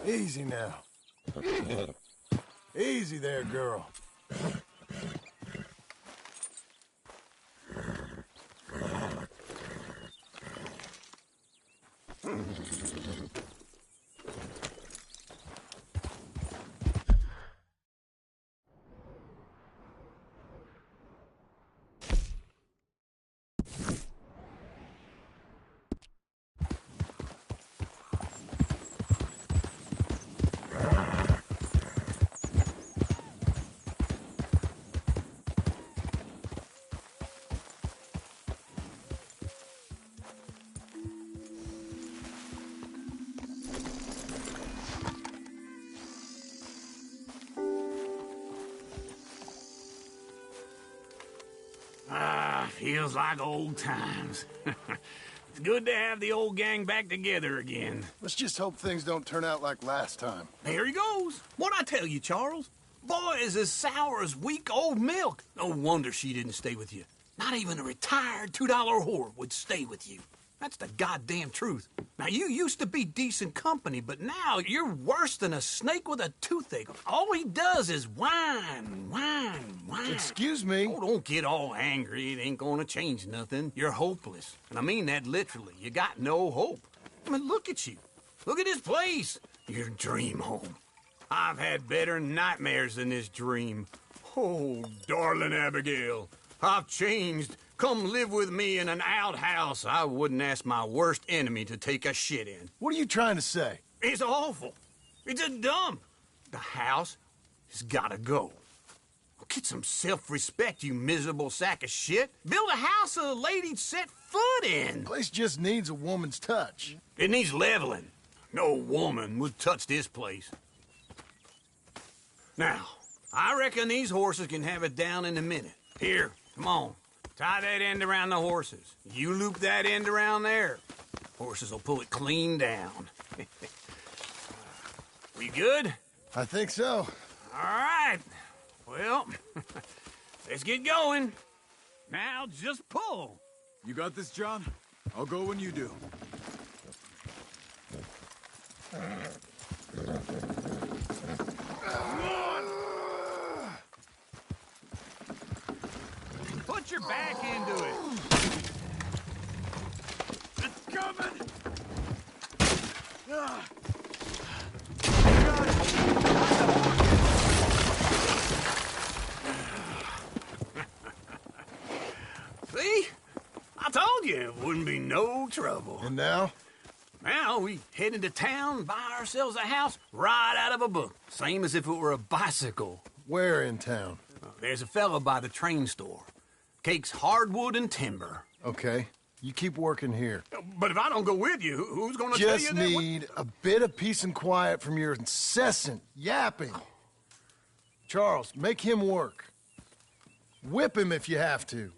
Easy now. Easy there, girl. Feels like old times. It's good to have the old gang back together again. Let's just hope things don't turn out like last time. There he goes. What'd I tell you, Charles? Boy is as sour as week-old milk. No wonder she didn't stay with you. Not even a retired $2 whore would stay with you. That's the goddamn truth. Now, you used to be decent company, but now you're worse than a snake with a toothache. All he does is whine. Excuse me? Oh, don't get all angry. It ain't gonna change nothing. You're hopeless. And I mean that literally. You got no hope. I mean, look at you. Look at this place. Your dream home. I've had better nightmares than this dream. Oh, darling Abigail, I've changed. Come live with me in an outhouse I wouldn't ask my worst enemy to take a shit in. What are you trying to say? It's awful. It's a dump. The house has gotta go. Get some self-respect, you miserable sack of shit. Build a house a lady'd set foot in. The place just needs a woman's touch. It needs leveling. No woman would touch this place. Now, I reckon these horses can have it down in a minute. Here, come on. Tie that end around the horses. You loop that end around there. Horses will pull it clean down. We good? I think so. All right. Well, let's get going. Now just pull. You got this, John? I'll go when you do. Put your back into it. It's coming! See? I told you it wouldn't be no trouble. And now? Now we head into town, buy ourselves a house right out of a book. Same as if it were a bicycle. Where in town? There's a fella by the train store. Cakes hardwood and timber. Okay. You keep working here. But if I don't go with you, who's gonna tell you Just that? need a bit of peace and quiet from your incessant yapping. Charles, make him work. Whip him if you have to.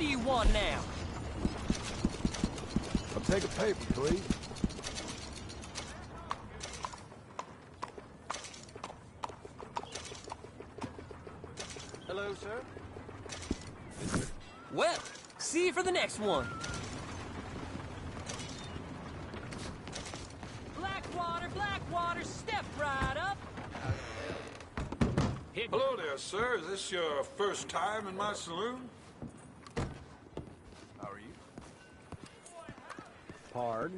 do you want now? I'll take a paper, please. Hello, sir. Well, see you for the next one. Blackwater, step right up. Hello there, sir. Is this your first time in my saloon? How are you? Hard.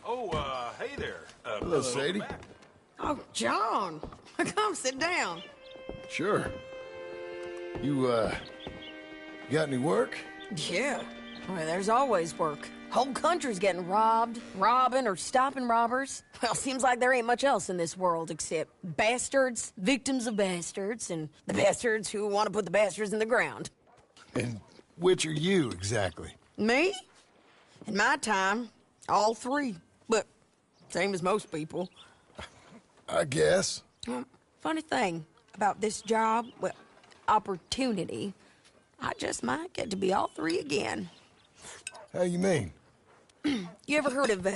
Oh, hey there. Hello, Sadie. Oh, John. Come sit down. Sure. You, got any work? Yeah. Well, there's always work. Whole country's getting robbed, robbing, or stopping robbers. Well, seems like there ain't much else in this world except bastards, victims of bastards, and the bastards who want to put the bastards in the ground. And which are you, exactly? Me? In my time, all three. But same as most people. I guess. Funny thing about this job, well, opportunity, I just might get to be all three again. How you mean? You ever heard of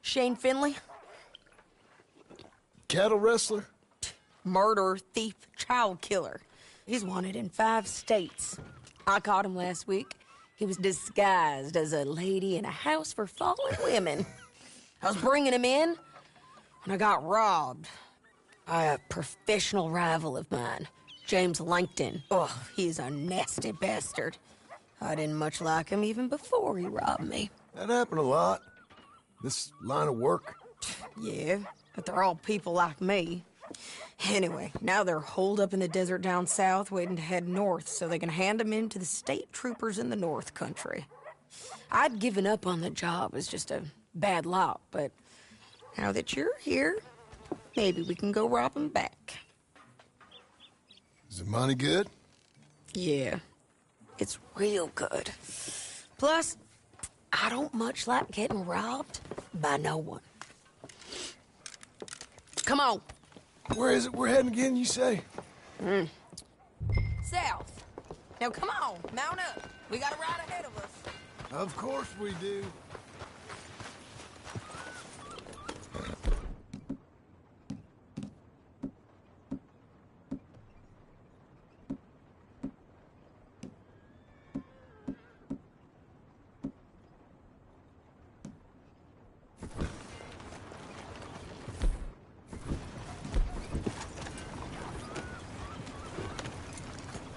Shane Finley? Cattle wrestler? Murderer, thief, child killer. He's wanted in 5 states. I caught him last week. He was disguised as a lady in a house for fallen women. I was bringing him in, and I got robbed by a professional rival of mine, James Langton. Oh, he's a nasty bastard. I didn't much like him even before he robbed me. That happened a lot. This line of work. Yeah, but they're all people like me. Anyway, now they're holed up in the desert down south, waiting to head north so they can hand them in to the state troopers in the north country. I'd given up on the job as just a bad lot, but now that you're here, maybe we can go rob them back. Is the money good? Yeah, it's real good. Plus, I don't much like getting robbed by no one. Come on. Where is it we're heading again, you say? South. Now come on, mount up. We got a ride ahead of us. Of course we do.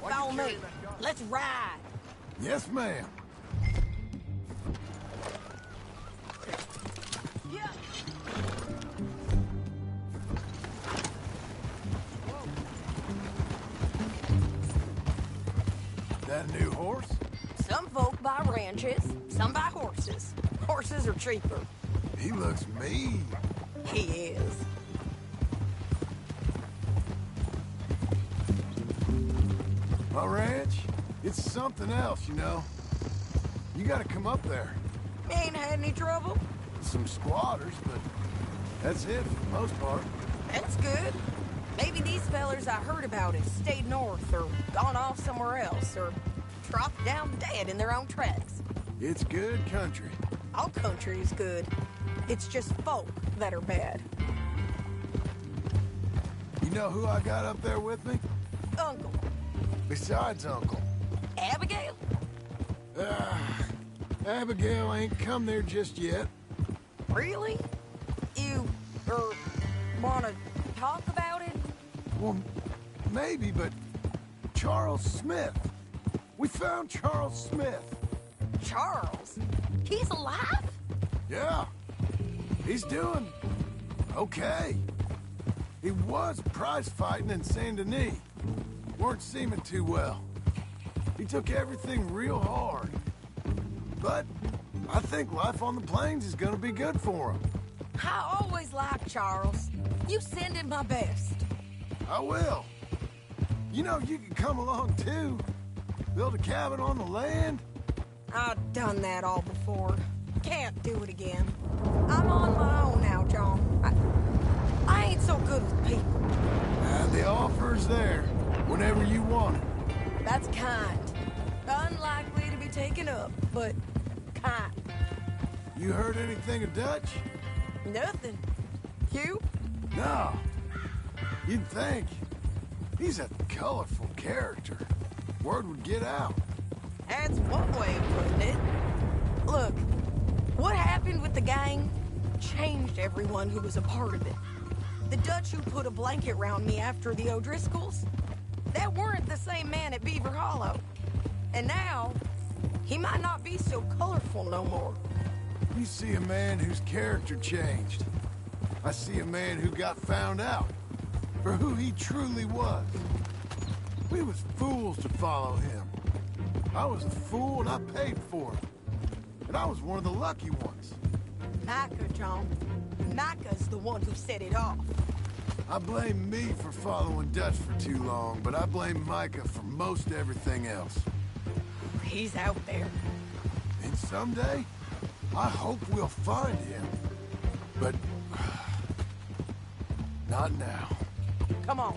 Follow me. Let's ride. Yes, ma'am. Yeah. That a new horse? Some folk buy ranches, some buy horses. Horses are cheaper. He looks mean. He is. My ranch, it's something else, you know. You gotta come up there. Ain't had any trouble? Some squatters, but that's it for the most part. That's good. Maybe these fellers I heard about have stayed north or gone off somewhere else or dropped down dead in their own tracks. It's good country. All country is good. It's just folk that are bad. You know who I got up there with me? Uncle. Besides Uncle. Abigail? Abigail ain't come there just yet. Really? You, wanna talk about it? Well, maybe, but Charles Smith. We found Charles Smith. Charles? He's alive? Yeah. He's doing okay. He was prize fighting in Saint Denis. Weren't seeming too well. He took everything real hard. But I think life on the plains is gonna be good for him. I always liked Charles. You send him my best. I will. You know, you can come along too. Build a cabin on the land. I've done that all before. Can't do it again. I'm on my own now, John. so good with people. And the offer's there, whenever you want it. That's kind. Unlikely to be taken up, but kind. You heard anything of Dutch? Nothing. You? No. You'd think. He's a colorful character. Word would get out. That's one way of putting it. Look, what happened with the gang changed everyone who was a part of it. The Dutch who put a blanket round me after the O'Driscolls, that weren't the same man at Beaver Hollow. And now, he might not be so colorful no more. You see a man whose character changed. I see a man who got found out for who he truly was. We was fools to follow him. I was a fool and I paid for it. And I was one of the lucky ones. Micah, John. Micah's the one who set it off. I blame me for following Dutch for too long, but I blame Micah for most everything else. He's out there. And someday, I hope we'll find him. But not now. Come on.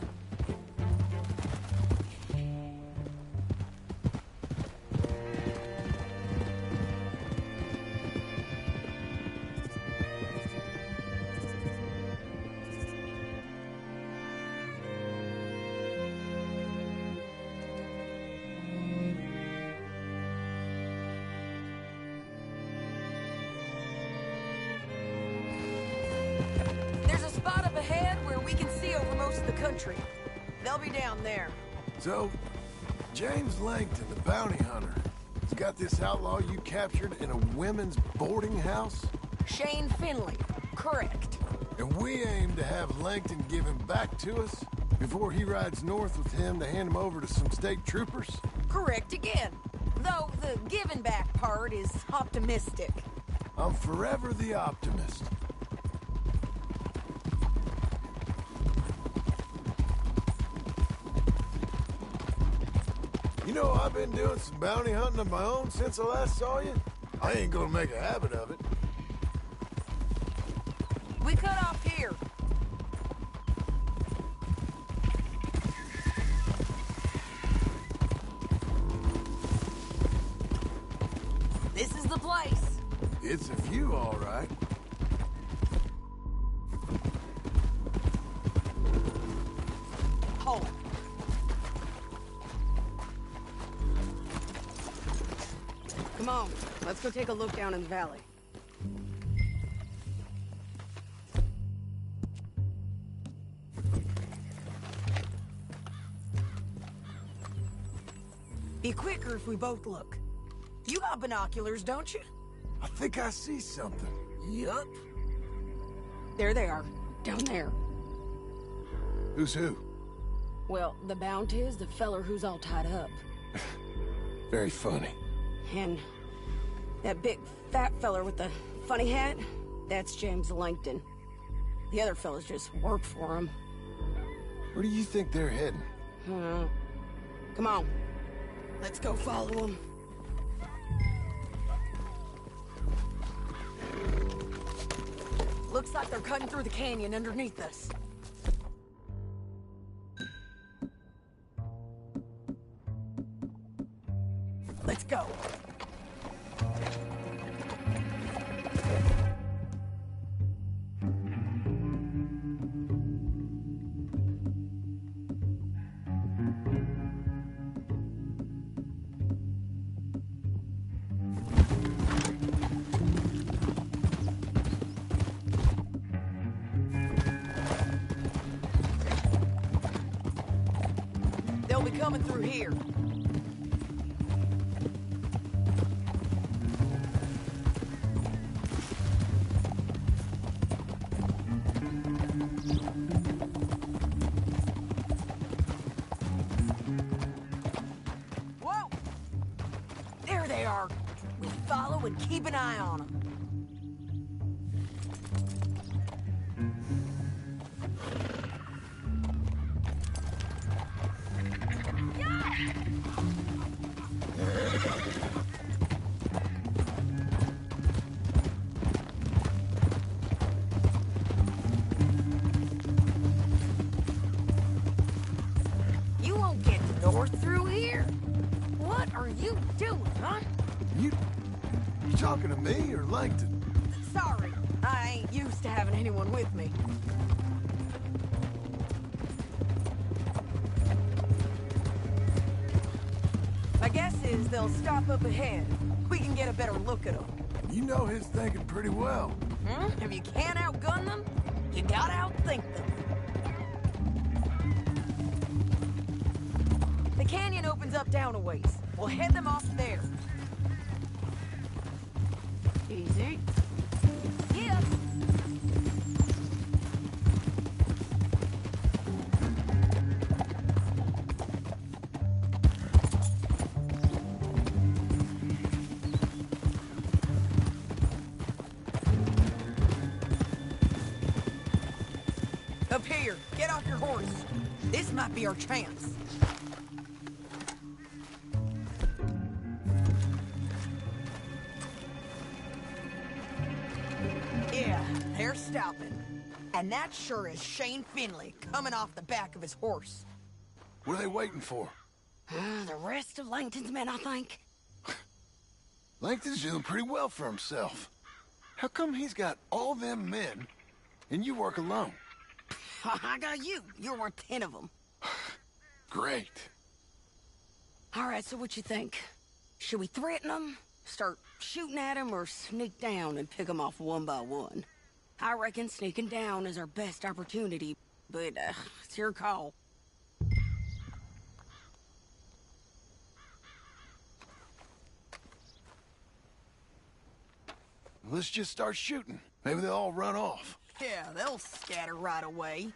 There's a spot up ahead where we can see over most of the country. They'll be down there. So, James Langton, the bounty hunter, has got this outlaw you captured in a women's boarding house? Shane Finley. Correct. And we aim to have Langton give him back to us before he rides north with him to hand him over to some state troopers? Correct again. Though the giving back part is optimistic. I'm forever the optimist. You know, I've been doing some bounty hunting of my own since I last saw you. I ain't gonna make a habit of it. We cut off here. This is the place. It's a view, all right. Hold. Come on, let's go take a look down in the valley. Be quicker if we both look. You got binoculars, don't you? I think I see something. Yup. There they are, down there. Who's who? Well, the bounty is the feller who's all tied up. Very funny. And that big fat feller with the funny hat, that's James Langton. The other fellas just work for him. Where do you think they're heading? Come on. Let's go follow them. Looks like they're cutting through the canyon underneath us. Let's go. They'll be coming through here. Whoa! There they are. We follow and keep an eye on them. north through here? What are you doing, huh? You talking to me or Langton? Sorry, I ain't used to having anyone with me. My guess is they'll stop up ahead. We can get a better look at them. You know his thinking pretty well. If you can't outgun them, you gotta outthink them. The canyon opens up down a ways. We'll head them off there. Easy. Yeah. Up here. Get off your horse. This might be our chance. Yeah, they're stopping. And that sure is Shane Finley coming off the back of his horse. What are they waiting for? The rest of Langton's men, I think. Langton's doing pretty well for himself. How come he's got all them men, and you work alone? I got you. You're worth 10 of them. Great. All right, so what you think? Should we threaten them, start shooting at them, or sneak down and pick them off one by one? I reckon sneaking down is our best opportunity, but it's your call. Let's just start shooting. Maybe they'll all run off. Yeah, they'll scatter right away.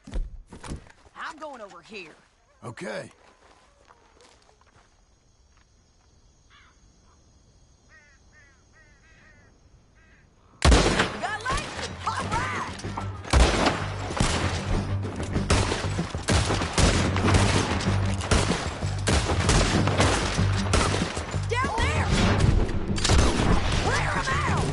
I'm going over here. Okay. You got Langton! All right! Down there! Clear 'em out!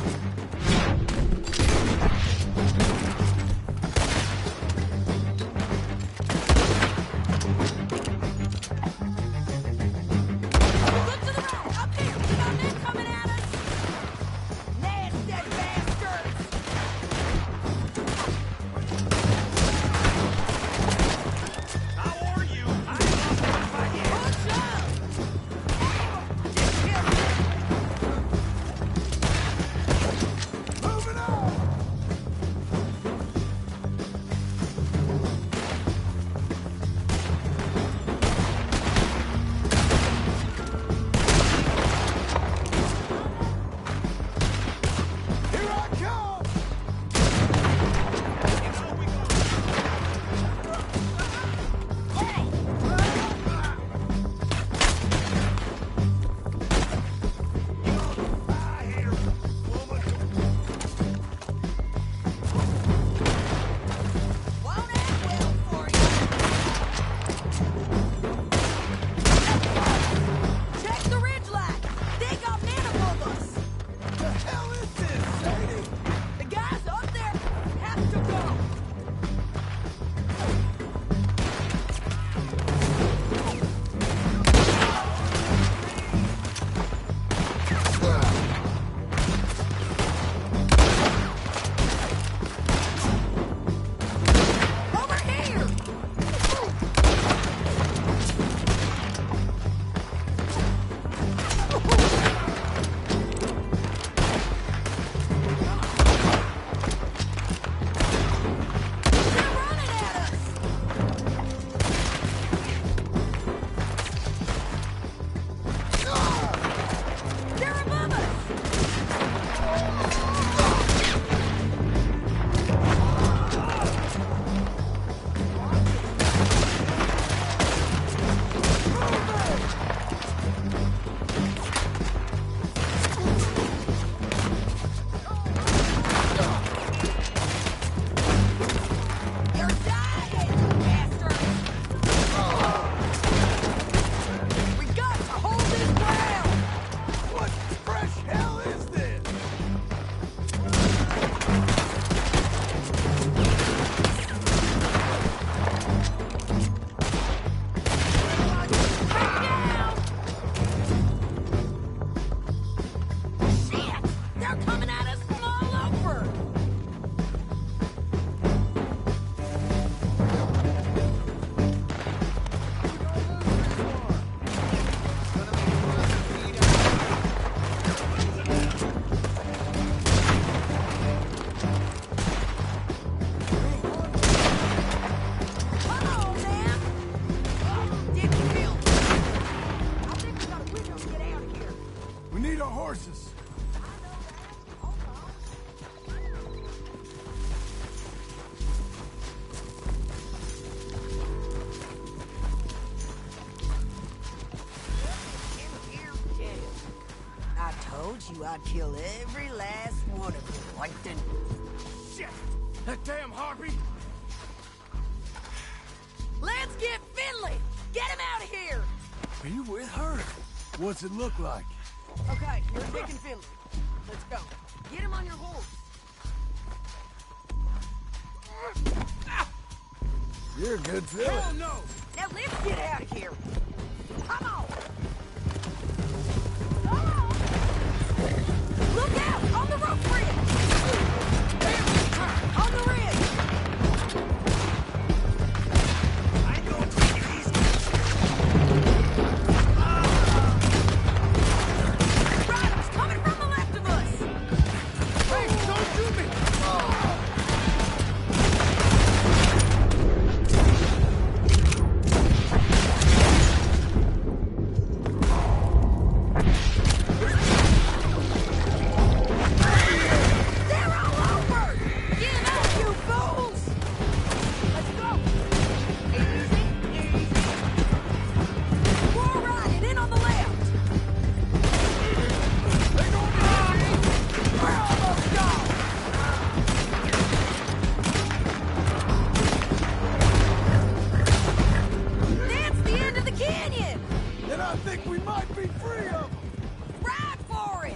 I'd kill every last one of you, Langton. Shit! That damn harpy! Let's get Finley! Get him out of here! Are you with her? What's it look like? Okay, you're Dick and Finley. Let's go. Get him on your horse. You're a good filly. Hell no! Now let's get out of here. Come on! Look out! On the rope bridge! On the ridge! I ain't gonna take it easy. Riders coming from the left of us! Hey, don't shoot me! They're all over! Get up, you fools! Let's go! Easy, easy. More riding in on the left! They're going to hit me! We're almost gone! That's the end of the canyon! Then I think we might be free of them. Ride for it!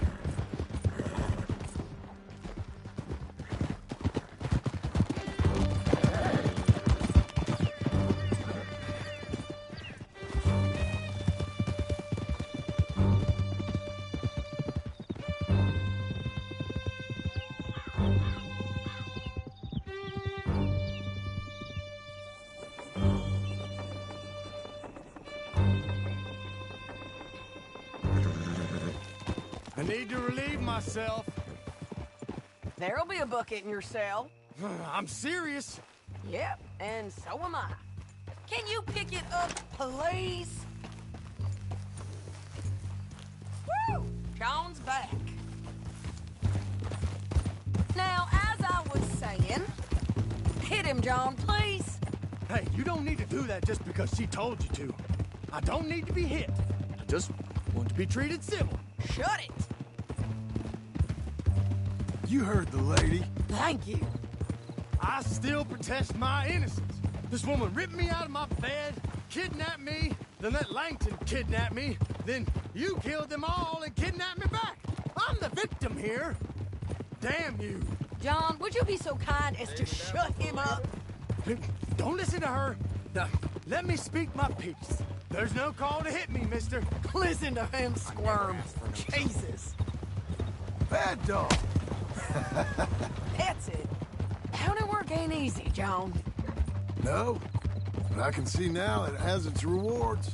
I need to relieve myself. There'll be a bucket in your cell. I'm serious. Yep, and so am I. Can you pick it up, please? Woo! John's back. Now, as I was saying, hit him, John, please. Hey, you don't need to do that just because she told you to. I don't need to be hit. I just want to be treated civil. Shut it. You heard the lady. Thank you. I still protest my innocence. This woman ripped me out of my bed, kidnapped me, then let Langton kidnap me, then you killed them all and kidnapped me back. I'm the victim here. Damn you. John, would you be so kind as to shut him up? Don't listen to her. Now, let me speak my piece. There's no call to hit me, mister. Listen to him squirm. Jesus. Bad dog. That's it. County work ain't easy, John. No, but I can see now it has its rewards.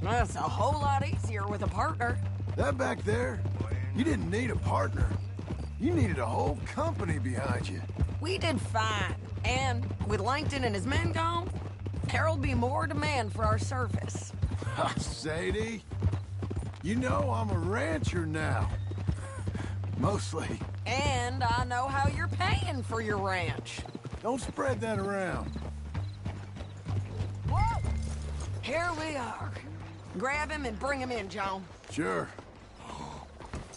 That's a whole lot easier with a partner. That back there, you didn't need a partner. You needed a whole company behind you. We did fine. And with Langton and his men gone, there'll be more demand for our service. Sadie, you know I'm a rancher now. Mostly. And I know how you're paying for your ranch. Don't spread that around. Whoa! Here we are. Grab him and bring him in, John. Sure.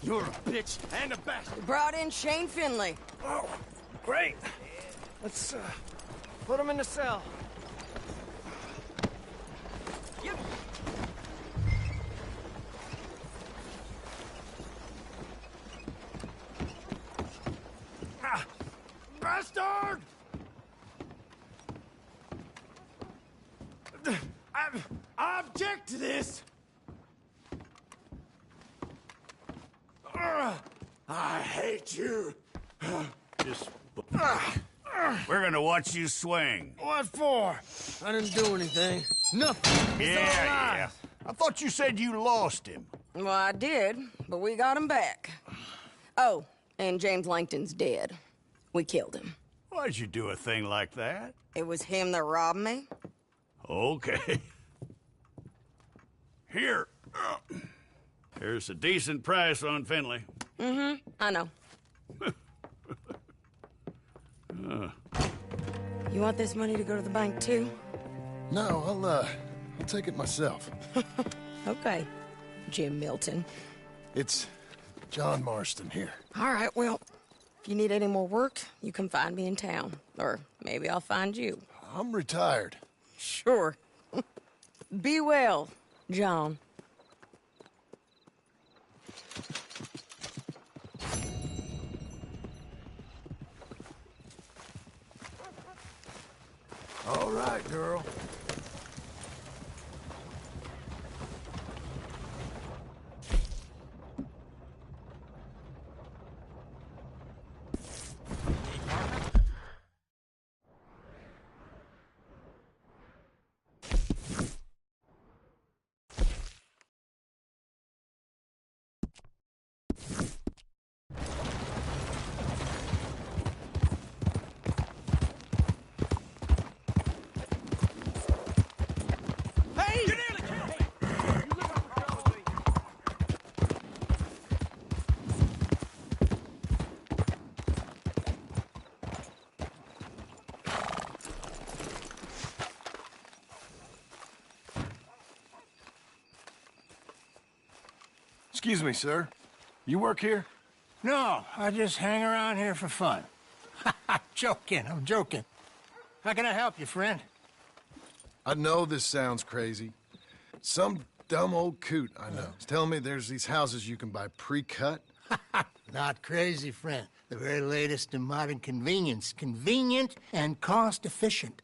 You're a bitch and a bastard. We brought in Shane Finley. Oh, great. Let's put him in the cell. Yep. Bastard! I object to this. I hate you. We're gonna watch you swing. What for? I didn't do anything. Nothing. It's all lies. I thought you said you lost him. Well, I did, but we got him back. Oh, and James Langton's dead. We killed him. Why'd you do a thing like that? It was him that robbed me. Okay. Here. Here's a decent price on Finley. I know. You want this money to go to the bank, too? No, I'll take it myself. Okay, Jim Milton. It's John Marston here. All right, well, if you need any more work, you can find me in town. Or maybe I'll find you. I'm retired. Sure. Be well, John. All right, girl. Excuse me, sir. You work here? No, I just hang around here for fun. I'm joking. How can I help you, friend? I know this sounds crazy. Some dumb old coot I know is telling me there's these houses you can buy pre-cut. Not crazy, friend. The very latest in modern convenience. Convenient and cost-efficient.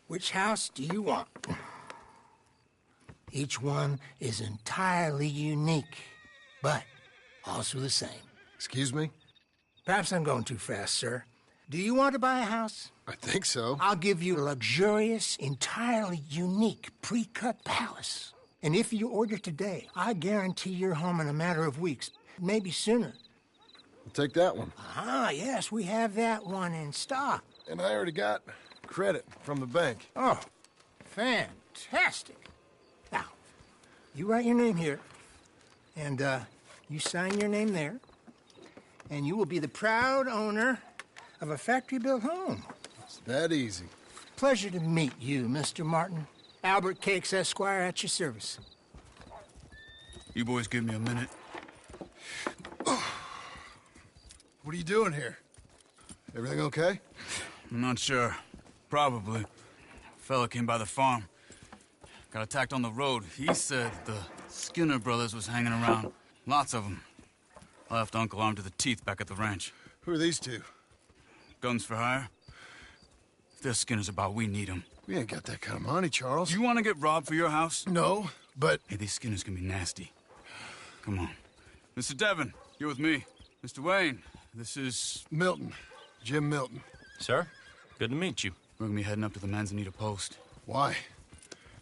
Which house do you want? Each one is entirely unique, but also the same. Excuse me? Perhaps I'm going too fast, sir. Do you want to buy a house? I think so. I'll give you a luxurious, entirely unique pre-cut palace. And if you order today, I guarantee you're home in a matter of weeks, maybe sooner. I'll take that one. Ah, yes, we have that one in stock. And I already got credit from the bank. Oh, fantastic. Now, you write your name here, and you sign your name there, and you will be the proud owner of a factory-built home. It's that easy. Pleasure to meet you, Mr. Martin. Albert Cakes, Esquire, at your service. You boys give me a minute. What are you doing here? Everything okay? I'm not sure. Probably. Fella came by the farm. Got attacked on the road. He said the Skinner brothers was hanging around. Lots of them. I left Uncle armed to the teeth back at the ranch. Who are these two? Guns for hire? If there's Skinner's about, we need them. We ain't got that kind of money, Charles. You want to get robbed for your house? No, but... Hey, these Skinners can be nasty. Come on. Mr. Devon, you're with me. Mr. Wayne, this is... Milton. Jim Milton. Sir, good to meet you. We're gonna be heading up to the Manzanita post. Why?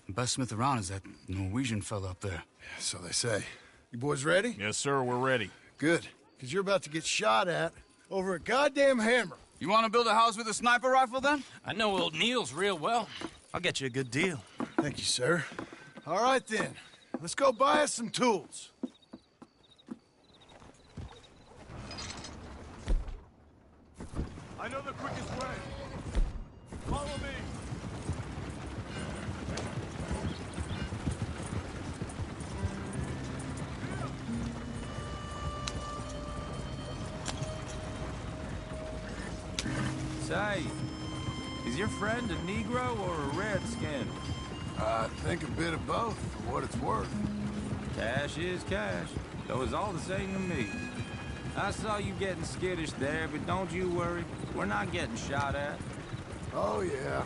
The best smith around is that Norwegian fella up there. So they say. You boys ready? Yes, sir, we're ready. Good. Because you're about to get shot at over a goddamn hammer. You want to build a house with a sniper rifle, then? I know old Neil's real well. I'll get you a good deal. Thank you, sir. All right, then. Let's go buy us some tools. I know the quickest way. Follow me. Say, is your friend a Negro or a Redskin? I think a bit of both, for what it's worth. Cash is cash, though it's all the same to me. I saw you getting skittish there, but don't you worry. We're not getting shot at. Oh, yeah.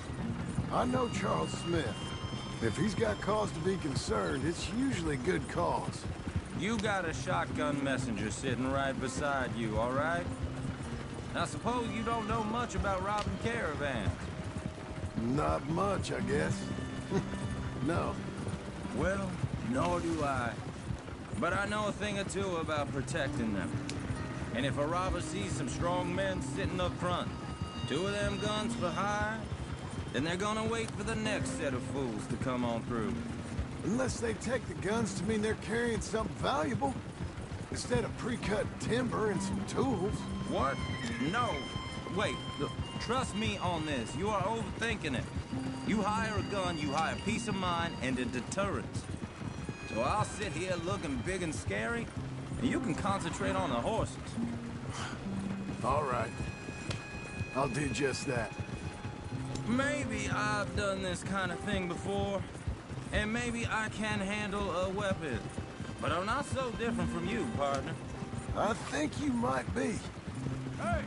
I know Charles Smith. If he's got cause to be concerned, it's usually good cause. You got a shotgun messenger sitting right beside you, all right? I suppose you don't know much about robbing caravans. Not much, I guess. No. Well, nor do I. But I know a thing or two about protecting them. And if a robber sees some strong men sitting up front, 2 of them guns for hire, then they're gonna wait for the next set of fools to come on through. Unless they take the guns to mean they're carrying something valuable. Instead of pre-cut timber and some tools. What? No. Wait, look, trust me on this. You are overthinking it. You hire a gun, you hire peace of mind and a deterrence. So I'll sit here looking big and scary, and you can concentrate on the horses. All right. I'll do just that. Maybe I've done this kind of thing before, and maybe I can handle a weapon. But I'm not so different from you, partner. I think you might be. Hey,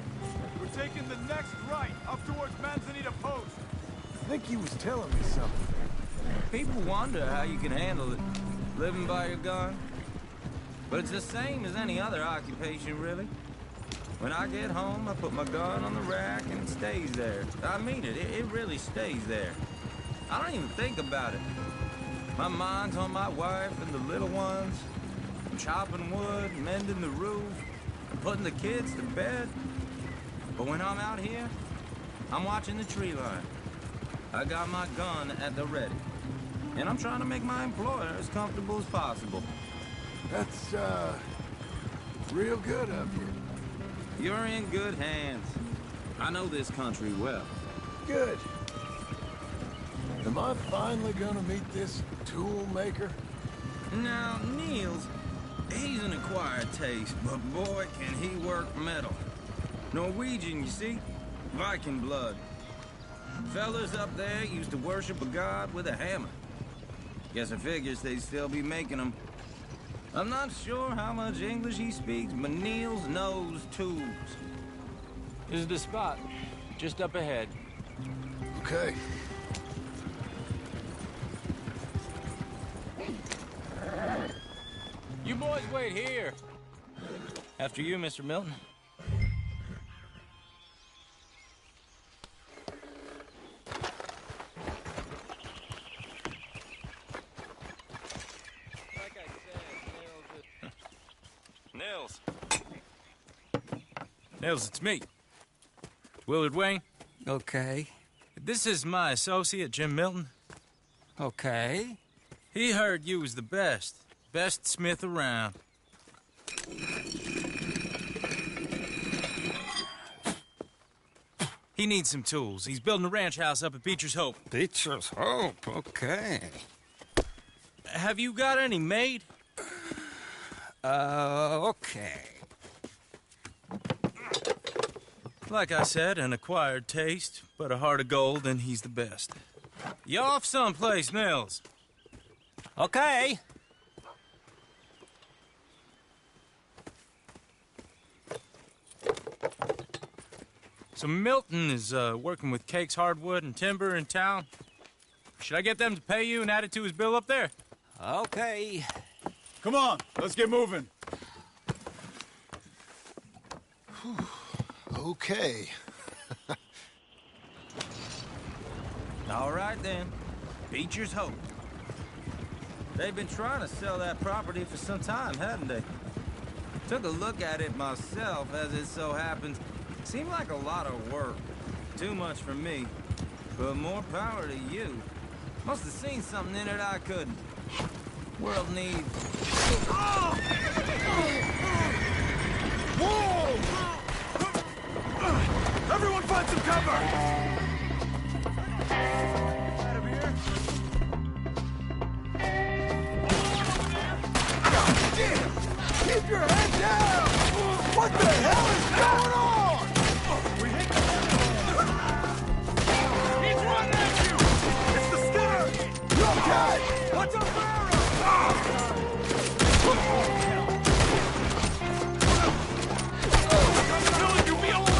we're taking the next right, up towards Manzanita Post. I think he was telling me something. People wonder how you can handle it, living by your gun. But it's the same as any other occupation, really. When I get home, I put my gun on the rack and it stays there. I mean it, it really stays there. I don't even think about it. My mind's on my wife and the little ones. I'm chopping wood, mending the roof, and putting the kids to bed. But when I'm out here, I'm watching the tree line. I got my gun at the ready. And I'm trying to make my employer as comfortable as possible. That's, real good of you. You're in good hands. I know this country well. Good. Am I finally gonna meet this tool maker? Now, Niels, he's an acquired taste, but boy, can he work metal. Norwegian, you see? Viking blood. Fellas up there used to worship a god with a hammer. Guess I figures they'd still be making them. I'm not sure how much English he speaks, but Niels knows tools. This is the spot, just up ahead. Okay. You boys wait here. After you, Mr. Milton. Nils, it's me. Willard Wayne. Okay. This is my associate, Jim Milton. Okay. He heard you was the best smith around. He needs some tools. He's building a ranch house up at Beecher's Hope. Beecher's Hope, okay. Have you got any made? Okay. Like I said, an acquired taste, but a heart of gold, and he's the best. You off someplace, Nils? Okay. So Milton is working with Cake's Hardwood and Timber in town. Should I get them to pay you and add it to his bill up there? Okay. Come on, let's get moving. Okay. All right, then. Beecher's Hope. They've been trying to sell that property for some time, haven't they? Took a look at it myself, as it so happens. Seemed like a lot of work. Too much for me. But more power to you. Must have seen something in it I couldn't. World needs... Whoa! Everyone find some cover! Out of here. God damn! Keep your head down! What the hell is going on? We hit the... He's running at you! It's the Skinner! You okay? Watch out for arrows! I'm telling you, be alive!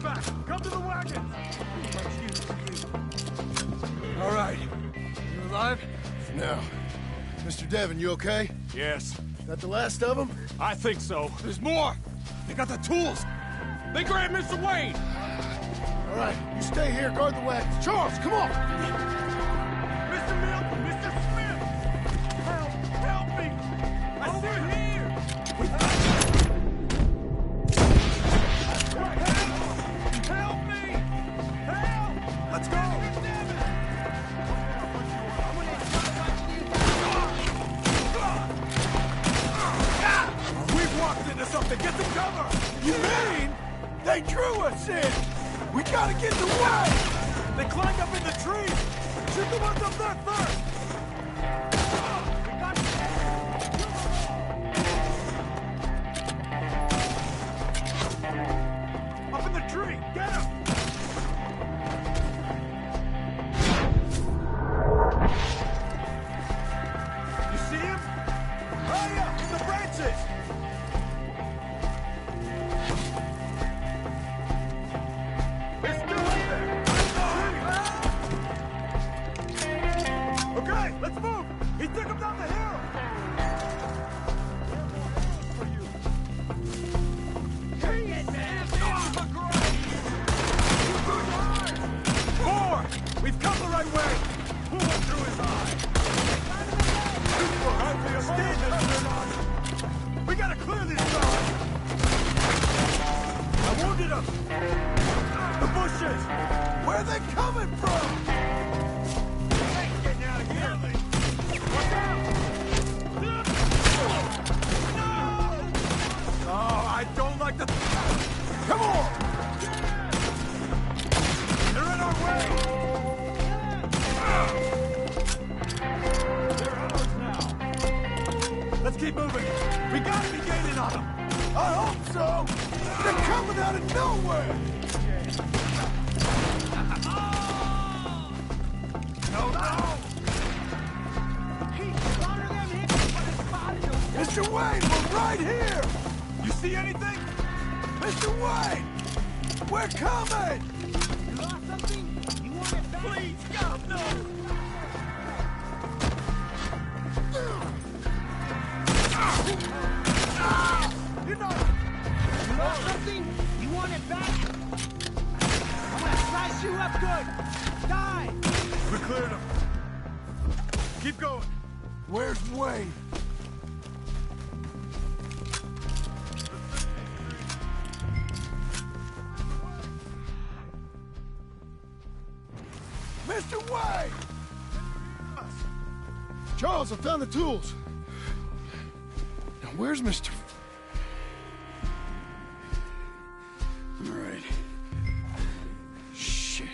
back. Come to the wagon. All right. You alive? No. Mr. Devon, you okay? Yes. That the last of them? I think so. There's more. They got the tools. They grabbed Mr. Wayne. All right, you stay here, guard the wagons. Charles, come on! Mr. Milton, Mr. Smith! Help me! Over here! Help me! Help! Let's go! We've walked into something. Get some cover! You mean they drew us in? We gotta get away! They climbed up in the trees! Shoot the ones up there first! We got up in the tree! Get him! You see him? High up in the branches! Okay, let's move! He took him down the hill! More! We've come the right way! Who went through his eye? We gotta clear these fellas! I wounded him! The bushes! Where are they coming from? I don't like the... Come on! They're in our way! They're ours now. Let's keep moving. We gotta be gaining on them. I hope so! They're coming out of nowhere! No! Mr. Wayne, we're right here! You see anything? Mr. Wayne! We're coming! You lost something? You want it back? Please, God, no! You lost something? You want it back? I'm gonna slice you up good! Die! We cleared him. Keep going. Where's Wayne? Mr. Wayne! Charles, I found the tools. Now, where's Mr. All right. Shit.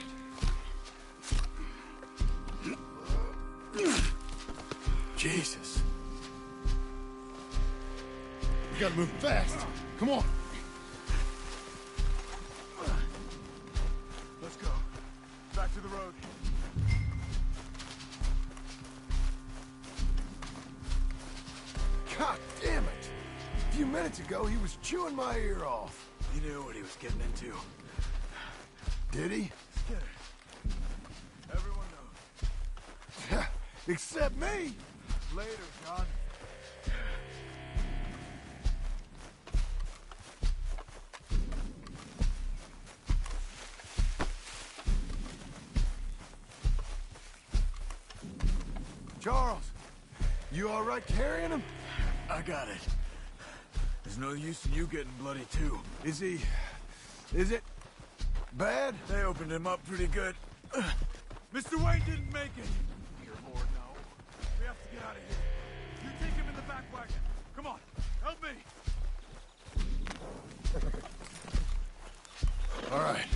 Jesus. We gotta move fast. Come on. Let's go. Back to the road. God damn it! A few minutes ago, he was chewing my ear off. He knew what he was getting into. Did he? Skinner. Everyone knows. Except me! Later, John. Charles, you all right carrying him? I got it. There's no use in you getting bloody, too. Is it bad? They opened him up pretty good. Mr. Wayne didn't make it. Dear Lord, no. We have to get out of here. You take him in the back wagon. Come on, help me. All right,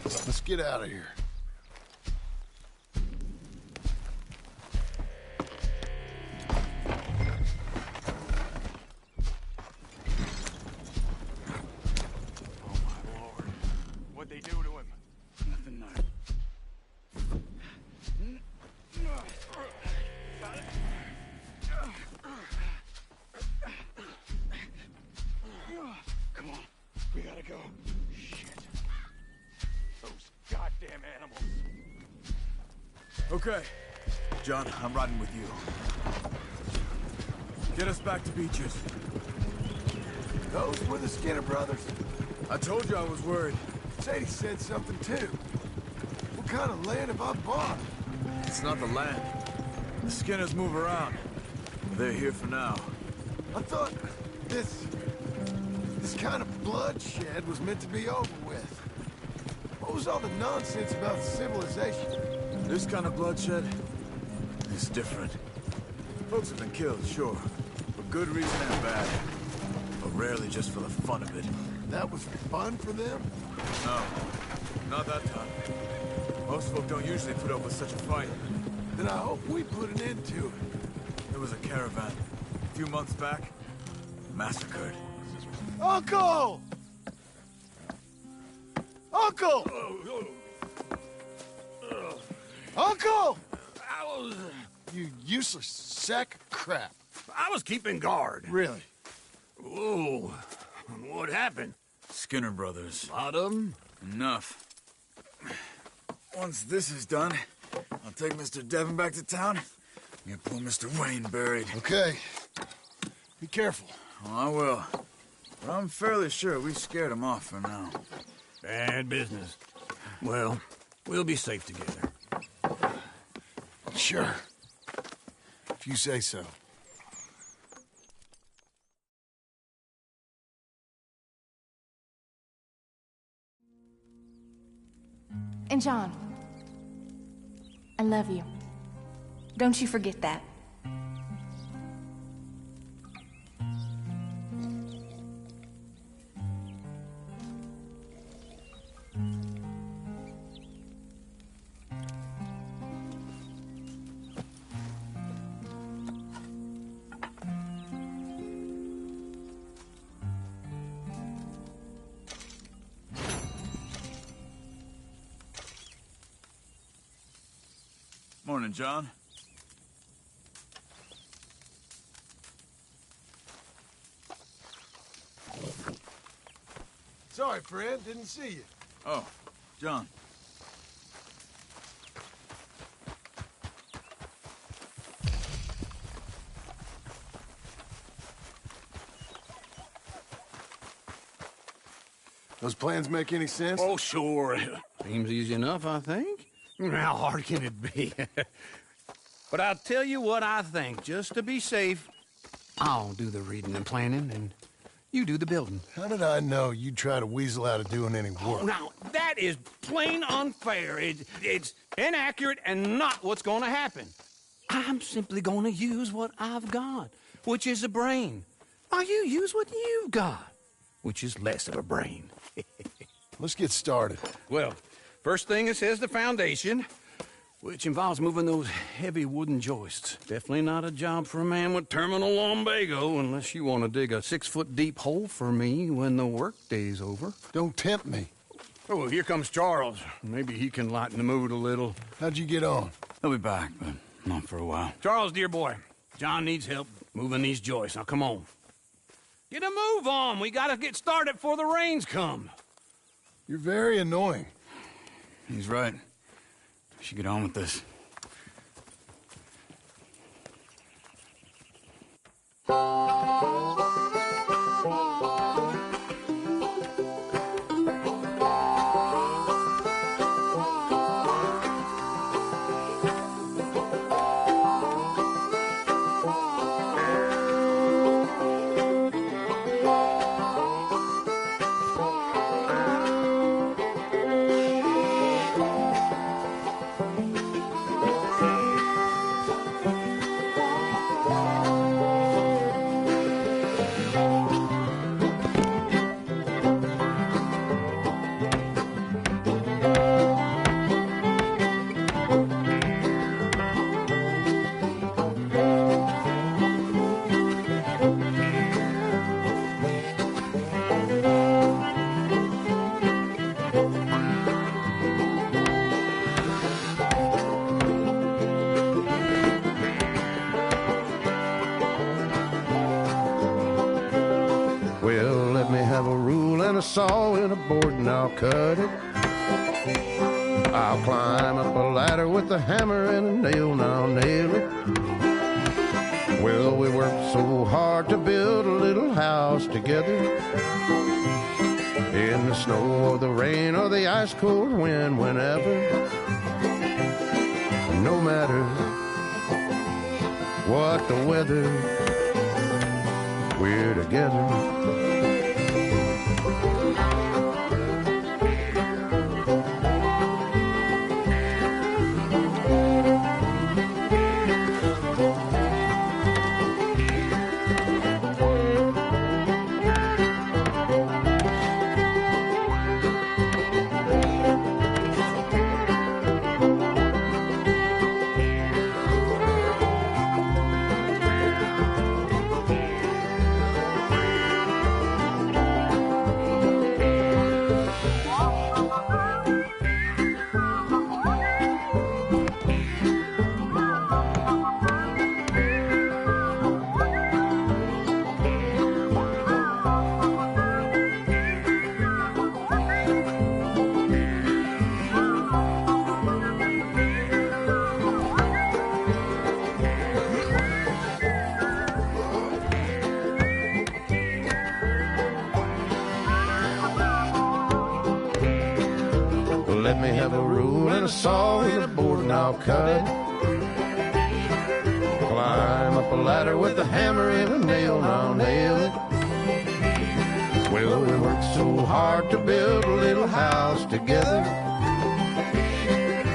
let's get out of here. What'd they do to him? Nothing nice. Got it? Come on, we gotta go. Shit. Okay. John, I'm riding with you. Get us back to Beaches. Those were the Skinner brothers. I told you I was worried. Sadie said something too. What kind of land have I bought? It's not the land. The Skinners move around. They're here for now. I thought this kind of bloodshed was meant to be over with. What was all the nonsense about civilization? This kind of bloodshed is different. Folks have been killed, sure. For good reason and bad. But rarely just for the fun of it. That was fun for them? No, not that time. Most folk don't usually put up with such a fight. Then I hope we put an end to it. There was a caravan. A few months back. Massacred. Uncle! Uncle! Uncle! You useless sack of crap. I was keeping guard. Really? Whoa. What happened? Skinner brothers. A lot of them? Enough. Once this is done, I'll take Mr. Devon back to town. Get poor Mr. Wayne buried. Okay. Be careful. Oh, I will. But I'm fairly sure we scared him off for now. Bad business. Well, we'll be safe together. Sure. If you say so. And John, I love you. Don't you forget that. Morning, John. Sorry, friend. Didn't see you. Oh, John. Those plans make any sense? Oh, sure. Seems easy enough, I think. How hard can it be? But I'll tell you what I think. Just to be safe, I'll do the reading and planning, and you do the building. How did I know you'd try to weasel out of doing any work? Oh, now, that is plain unfair. It's inaccurate and not what's going to happen. I'm simply going to use what I've got, which is a brain. While you use what you've got, which is less of a brain. Let's get started. Well, first thing it says the foundation, which involves moving those heavy wooden joists. Definitely not a job for a man with terminal lumbago, unless you want to dig a 6-foot deep hole for me when the workday's over. Don't tempt me. Oh, here comes Charles. Maybe he can lighten the mood a little. How'd you get on? He'll be back, but not for a while. Charles, dear boy, John needs help moving these joists. Now, come on. Get a move on. We gotta get started before the rains come. You're very annoying. He's right. We should get on with this. Well, let me have a rule and a saw and a board and I'll cut it. I'll climb up a ladder with a hammer and a nail, now nail it. Well, we worked so hard to build a little house together. In the snow or the rain or the ice cold wind, whenever. No matter what the weather, we're together. Let me have a rule and a saw and a board and I'll cut it. Climb up a ladder with a hammer and a nail and I'll nail it. Well, we worked so hard to build a little house together.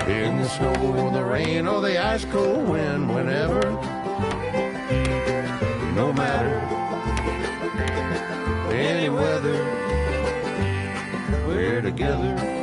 In the snow or the rain or the ice cold wind, whenever. No matter any weather, we're together.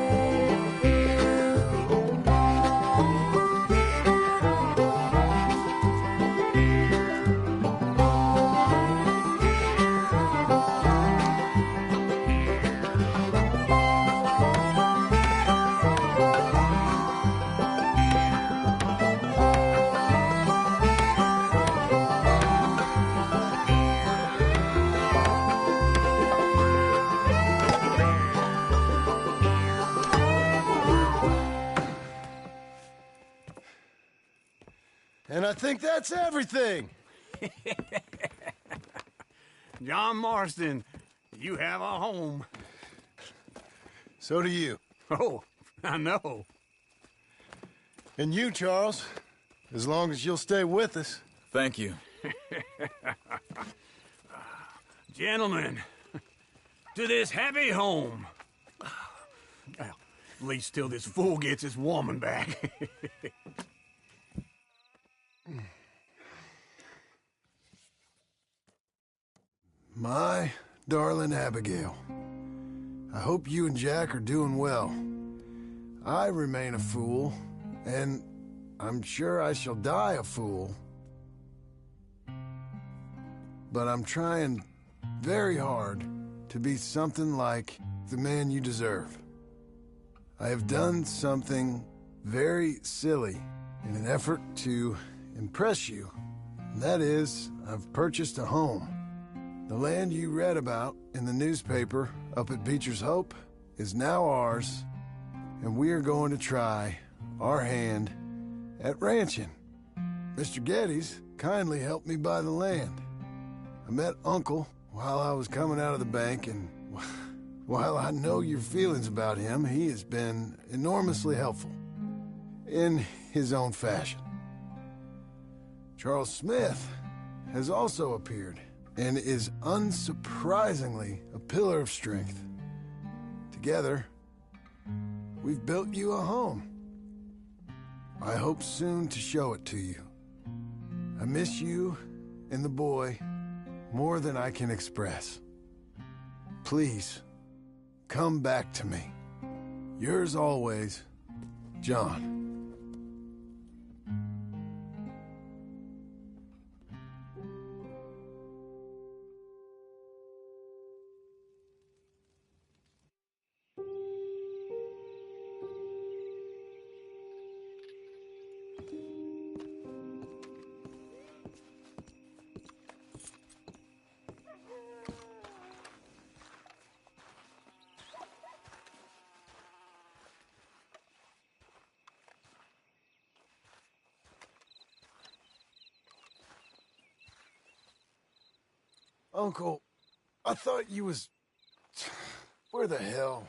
And I think that's everything. John Marston, you have a home. So do you. Oh, I know. And you, Charles, as long as you'll stay with us. Thank you. Gentlemen, to this happy home. Well, at least till this fool gets his woman back. My darling Abigail, I hope you and Jack are doing well. I remain a fool, and I'm sure I shall die a fool. But I'm trying very hard to be something like the man you deserve. I have done something very silly in an effort to impress you. And that is, I've purchased a home. The land you read about in the newspaper up at Beecher's Hope is now ours, and we are going to try our hand at ranching. Mr. Geddes kindly helped me buy the land. I met Uncle while I was coming out of the bank, and while I know your feelings about him, he has been enormously helpful in his own fashion. Charles Smith has also appeared and is unsurprisingly a pillar of strength. Together, we've built you a home. I hope soon to show it to you. I miss you and the boy more than I can express. Please, come back to me. Yours always, John. Uncle, I thought you was... Where the hell?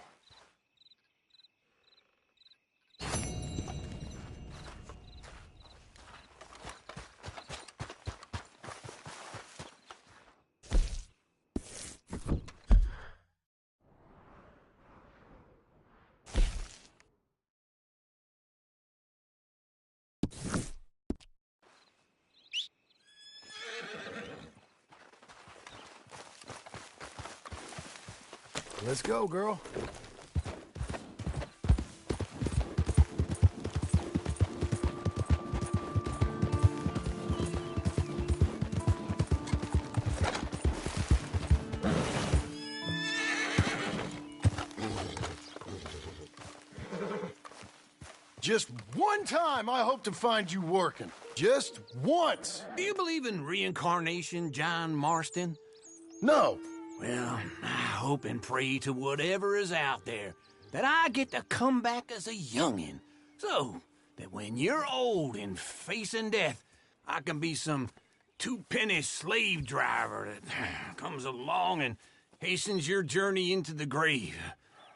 Let's go, girl. Just one time I hope to find you working. Just once. Do you believe in reincarnation, John Marston? No. Well, I hope and pray to whatever is out there that I get to come back as a youngin', so that when you're old and facing death, I can be some two-penny slave driver that comes along and hastens your journey into the grave.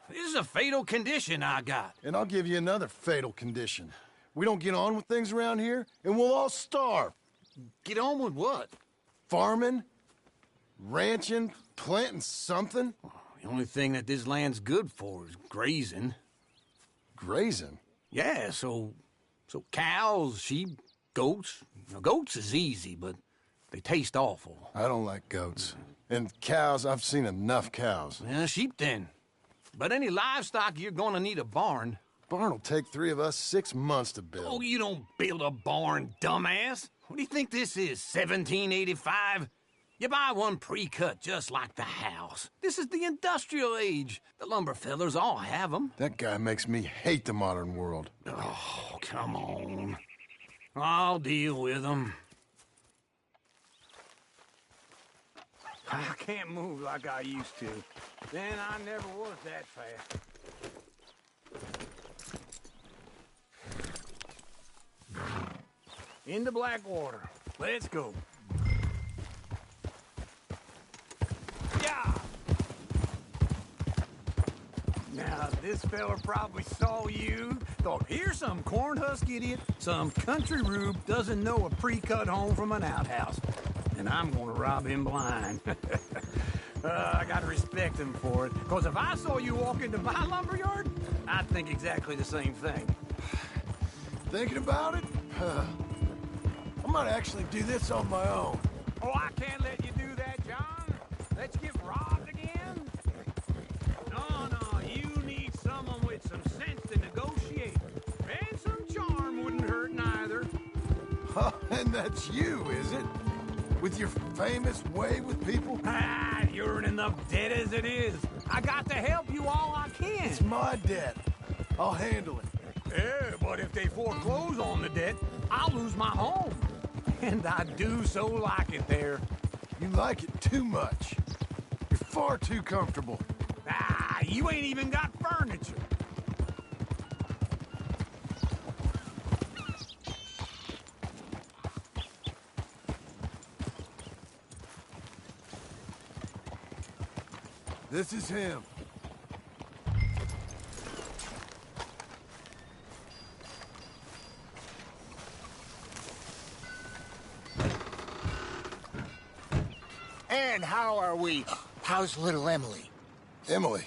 This is a fatal condition I got. And I'll give you another fatal condition. We don't get on with things around here, and we'll all starve. Get on with what? Farming, ranching, planting something. The only thing that this land's good for is grazing. Grazing? Yeah, so cows, sheep, goats. Now, goats is easy, but they taste awful. I don't like goats. And cows, I've seen enough cows. Yeah, sheep then. But any livestock, you're gonna need a barn. Barn will take 3 of us 6 months to build. Oh, you don't build a barn, dumbass. What do you think this is, 1785? You buy one pre-cut just like the house. This is the industrial age. The lumber fellers all have them. That guy makes me hate the modern world. Oh, come on. I'll deal with them. I can't move like I used to. Then I never was that fast. Into Blackwater. Let's go. Yeah! Now, this fella probably saw you, thought, here's some cornhusk idiot, some country rube doesn't know a pre-cut home from an outhouse. And I'm gonna rob him blind. I gotta respect him for it, because if I saw you walk into my lumberyard, I'd think exactly the same thing. Thinking about it? I might actually do this on my own. Oh, I can't let you do that, John. Let's get robbed again? No, you need someone with some sense to negotiate. And some charm wouldn't hurt neither. And that's you, is it? With your famous way with people? Ah, you're in enough debt as it is. I got to help you all I can. It's my debt. I'll handle it. Yeah, but if they foreclose on the debt, I'll lose my home. And I do so like it there. You like it too much. You're far too comfortable. Ah, you ain't even got furniture. This is him. And how are we? How's little Emily? Emily.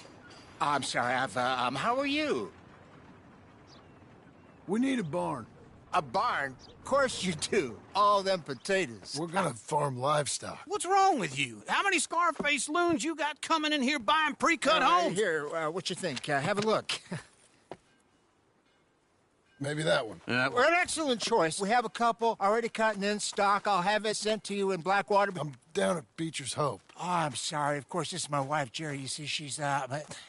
I'm sorry, how are you? We need a barn. A barn? Of course you do. All them potatoes. We're gonna farm livestock. What's wrong with you? How many Scarface loons you got coming in here buying pre-cut homes? Here, what you think? Have a look. Maybe that one. We're an excellent choice. We have a couple already cut and in stock. I'll have it sent to you in Blackwater. I'm down at Beecher's Hope. Oh, I'm sorry. Of course, this is my wife, Jerry. You see, she's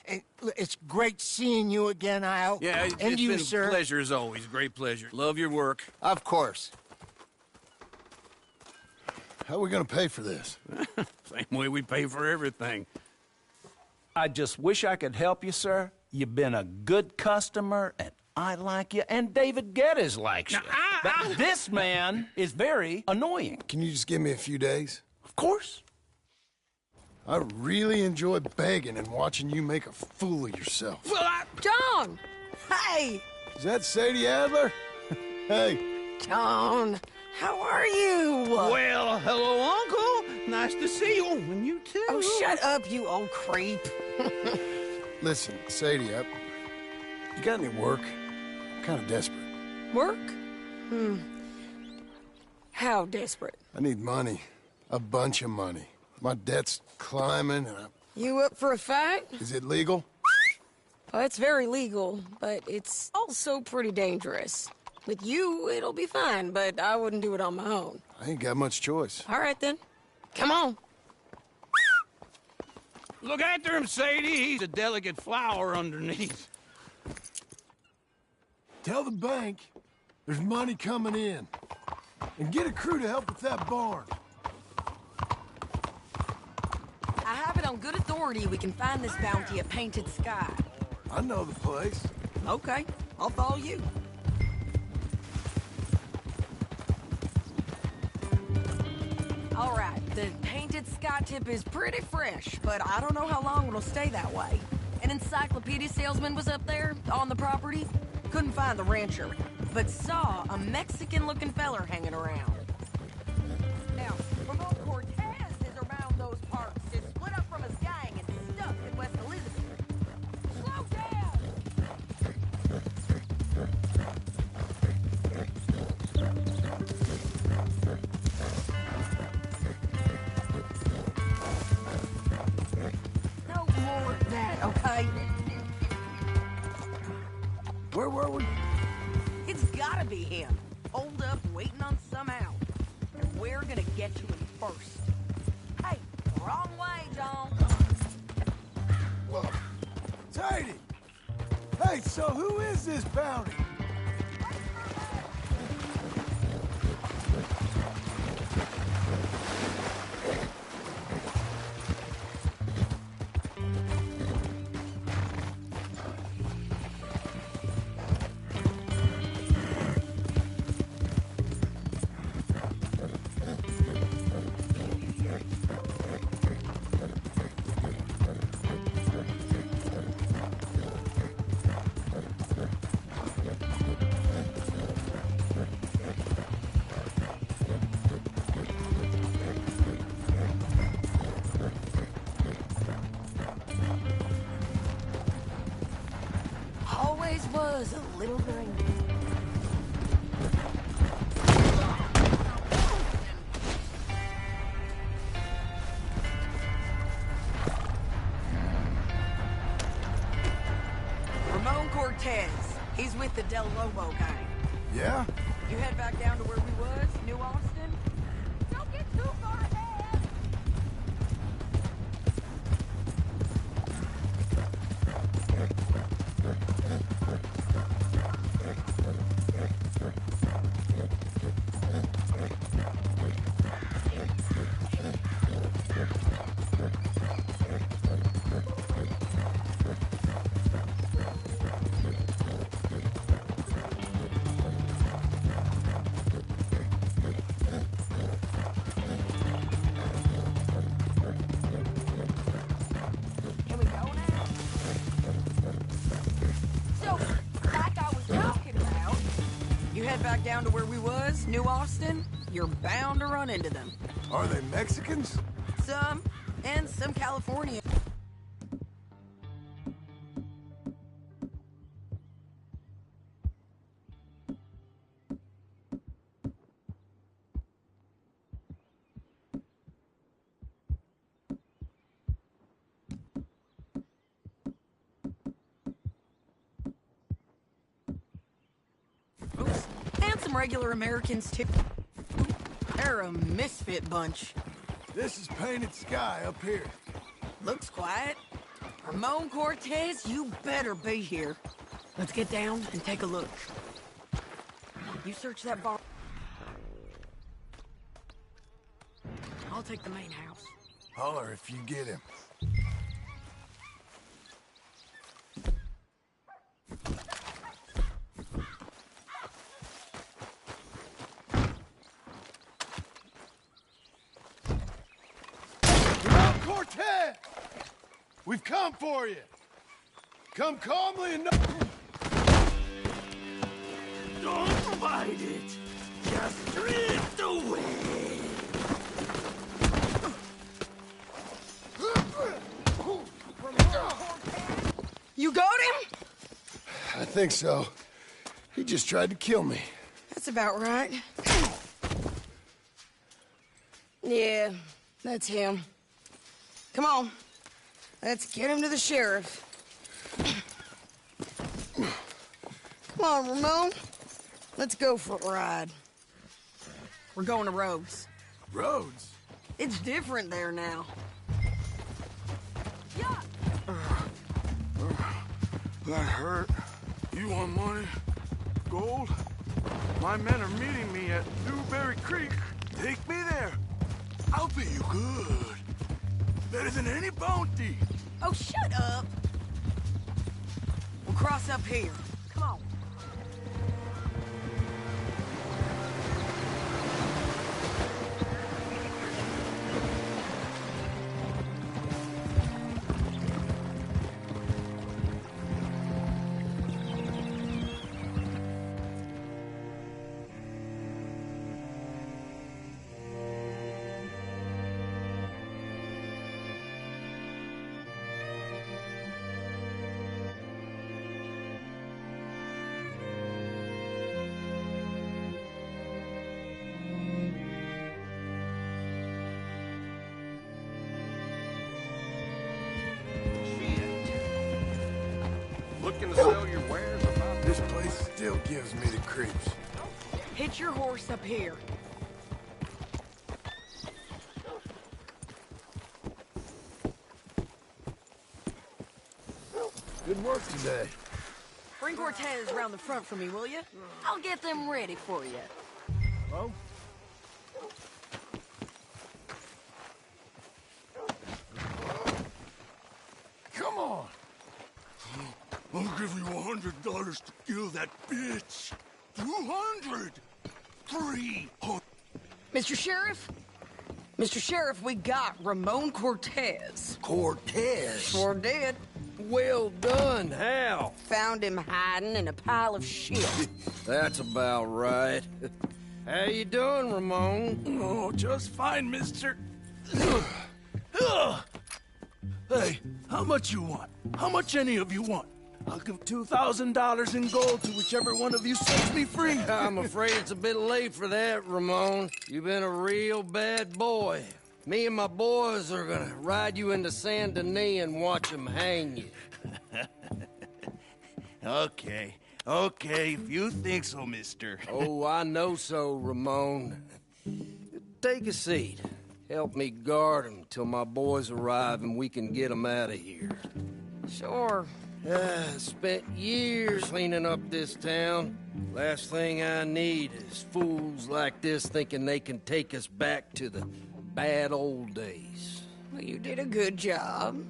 it's great seeing you again, Al. Yeah, and it's you, been sir. a pleasure as always. Great pleasure. Love your work. Of course. How are we gonna pay for this? Same way we pay for everything. I just wish I could help you, sir. You've been a good customer, and I like you, and David Geddes likes you. But this man is very annoying. Can you just give me a few days? Of course. I really enjoy begging and watching you make a fool of yourself. Well, John! Hey! Is that Sadie Adler? Hey. John, how are you? Well, hello, Uncle. Nice to see you. And you too. Oh, shut up, you old creep. Listen, Sadie, you got any work? I'm kind of desperate. Work? How desperate? I need money. A bunch of money. My debt's climbing and You up for a fight? Is it legal? Well, it's very legal, but it's also pretty dangerous. With you, it'll be fine, but I wouldn't do it on my own. I ain't got much choice. All right, then. Come on. Look after him, Sadie. He's a delicate flower underneath. Tell the bank there's money coming in. And get a crew to help with that barn. I have it on good authority we can find this bounty at Painted Sky. I know the place. Okay, I'll follow you. All right, the Painted Sky tip is pretty fresh, but I don't know how long it'll stay that way. An encyclopedia salesman was up there on the property. Couldn't find the rancher, but saw a Mexican-looking feller hanging around. Now, Ramon Cortez is around those parts. Is split up from his gang and stuck in West Elizabeth. Slow down! No more of that, okay? Where were we? It's gotta be him. Hold up, waiting on some out. And we're gonna get to him first. Hey, wrong way, John. Whoa. Sadie! Hey, so who is this bounty? Always was a little green. Ramon Cortez. He's with the Del Lobo gang. Yeah? You head back down to where we was, New Austin? Don't get too far ahead. Can we go now? So, like I was talking about, you head back down to where we was, New Austin, you're bound to run into them. Are they Mexicans? Some, and some California. And some regular Americans, too. They're a misfit bunch. This is Painted Sky up here. Looks quiet. Ramon Cortez, you better be here. Let's get down and take a look. You search that bar. I'll take the main house. Holler if you get him. Cortez! We've come for you. Come calmly and... Don't fight it. Just drift away. You got him? I think so. He just tried to kill me. That's about right. Yeah, that's him. Come on. Let's get him to the sheriff. Come on, Ramon. Let's go for a ride. We're going to Rhodes. Rhodes? It's different there now. That hurt. You want money? Gold? My men are meeting me at Newberry Creek. Take me there. I'll pay you good. Better than any bounty. Oh, shut up. We'll cross up here. Come on. Looking to sell your wares about This place still gives me the creeps. Hitch your horse up here. Good work today. Bring Cortez around the front for me, will you? I'll get them ready for you. Hello? Come on! I'll give you $100 to kill that bitch. 200. 300. Mr. Sheriff? Mr. Sheriff, we got Ramon Cortez. Cortez? Sure did. Well done. How? Found him hiding in a pile of shit. That's about right. How you doing, Ramon? Oh, just fine, mister. Hey, how much you want? How much any of you want? I'll give $2,000 in gold to whichever one of you sets me free. I'm afraid it's a bit late for that, Ramon. You've been a real bad boy. Me and my boys are gonna ride you into Saint Denis and watch them hang you. Okay, if you think so, mister. Oh, I know so, Ramon. Take a seat. Help me guard them till my boys arrive and we can get them out of here. Sure. Spent years cleaning up this town. Last thing I need is fools like this thinking they can take us back to the bad old days. Well, you did a good job.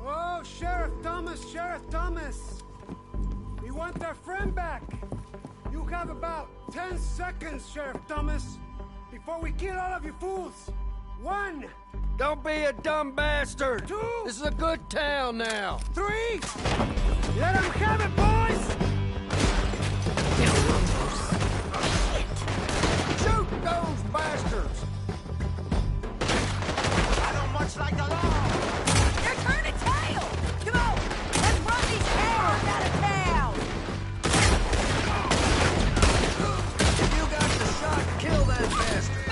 Oh, Sheriff Thomas! We want our friend back! You have about 10 seconds, Sheriff Thomas, before we kill all of you fools! 1! Don't be a dumb bastard! 2! This is a good town now! 3! Let them have it, boys! Shoot those bastards! I don't much like the law! They're turning tail! Come on! Let's run these cowards out of town! If you got the shot, kill that bastard!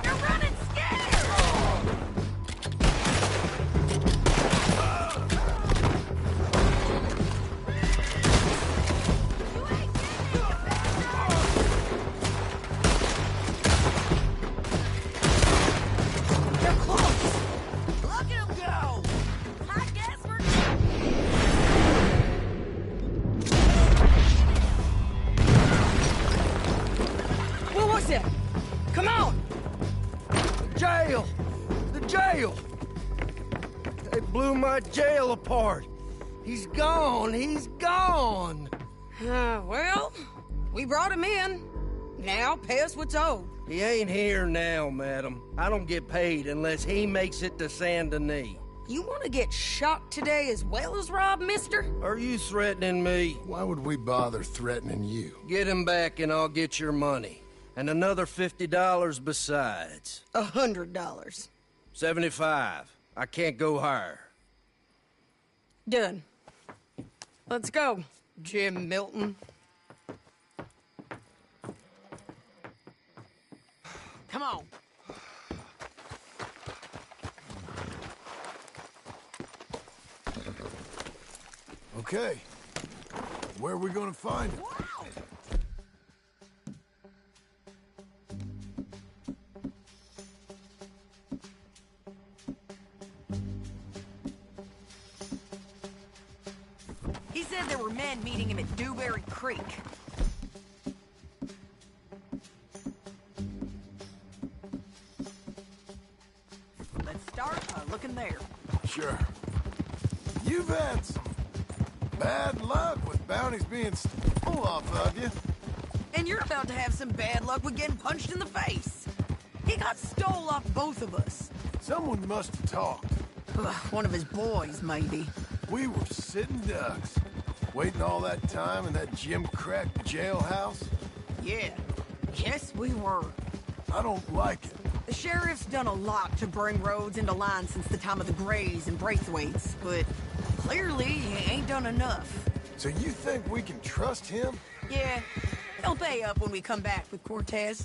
They're running scared! was it? Come on! The jail! The jail! They blew my jail apart. He's gone. He's gone. Well, we brought him in. Now pay us what's owed. He ain't here now, madam. I don't get paid unless he makes it to Saint Denis. You want to get shot today as well as Rob, mister? Are you threatening me? Why would we bother threatening you? Get him back and I'll get your money. And another $50 besides. $100. 75. I can't go higher. Done. Let's go, Jim Milton. Come on. Okay. Where are we gonna find him? He said there were men meeting him at Dewberry Creek. Let's start by looking there. Sure. You've had some bad luck with bounties being stole off of you. And you're about to have some bad luck with getting punched in the face. He got stole off both of us. Someone must have talked. One of his boys, maybe. We were sitting ducks, waiting all that time in that Jim Crack jailhouse. Yeah. Yes, we were. I don't like it. The sheriff's done a lot to bring roads into line since the time of the Grays and Braithwaites, but clearly he ain't done enough. So you think we can trust him? Yeah. He'll pay up when we come back with Cortez.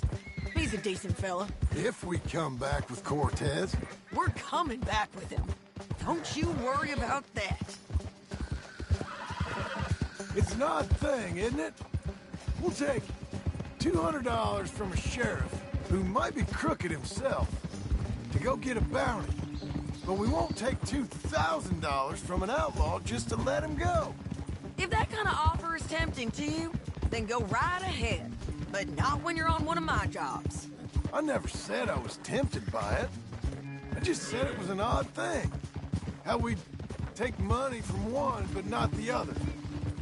He's a decent fella. If we come back with Cortez. We're coming back with him. Don't you worry about that. It's an odd thing, isn't it? We'll take $200 from a sheriff who might be crooked himself to go get a bounty. But we won't take $2,000 from an outlaw just to let him go. If that kind of offer is tempting to you, then go right ahead. But not when you're on one of my jobs. I never said I was tempted by it. I just said it was an odd thing. How we take money from one but not the other.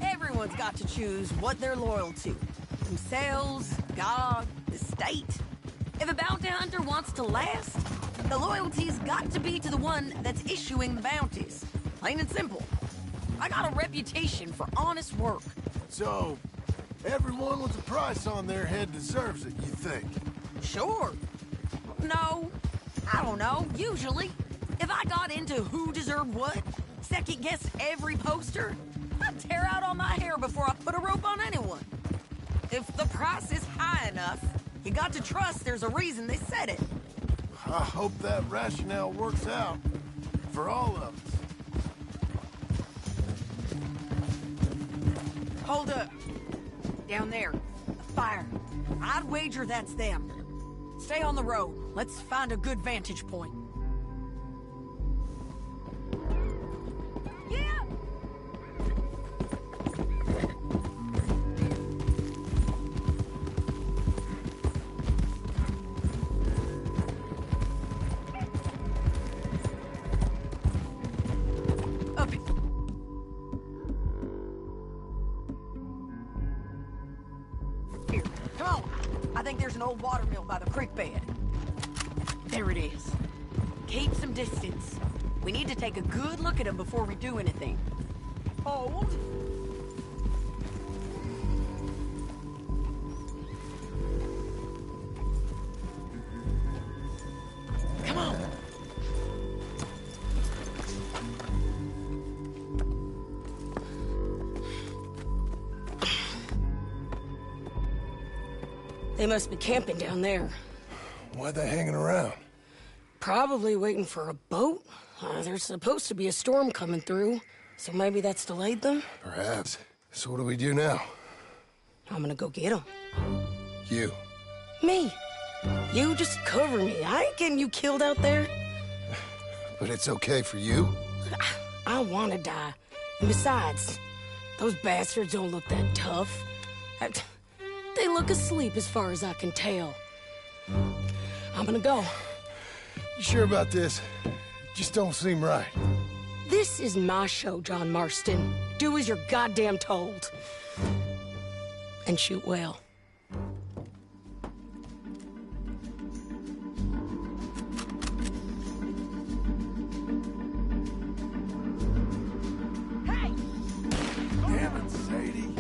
Everyone's got to choose what they're loyal to. Themselves, God, the state. If a bounty hunter wants to last, the loyalty's got to be to the one that's issuing the bounties. Plain and simple. I got a reputation for honest work. So, everyone with a price on their head deserves it, you think? Sure. No, I don't know, usually. If I got into who deserved what, second-guess every poster, I'd tear out all my hair before I put a rope on anyone. If the price is high enough, you got to trust there's a reason they said it. I hope that rationale works out for all of us. Hold up. Down there. A fire. I'd wager that's them. Stay on the road. Let's find a good vantage point. Yeah! Up. Here, come on. I think there's an old water mill by the creek bed. There it is. Keep some distance. We need to take a good look at him before we do anything. Hold. Come on. They must be camping down there. Why are they hanging around? Probably waiting for a boat. There's supposed to be a storm coming through, so maybe that's delayed them? Perhaps. So what do we do now? I'm gonna go get them. You. Me. You just cover me. I ain't getting you killed out there. But it's okay for you? I want to die. And besides, those bastards don't look that tough. They look asleep as far as I can tell. I'm gonna go. You sure about this? Just don't seem right. This is my show, John Marston. Do as you're goddamn told. And shoot well. Damn it, Sadie.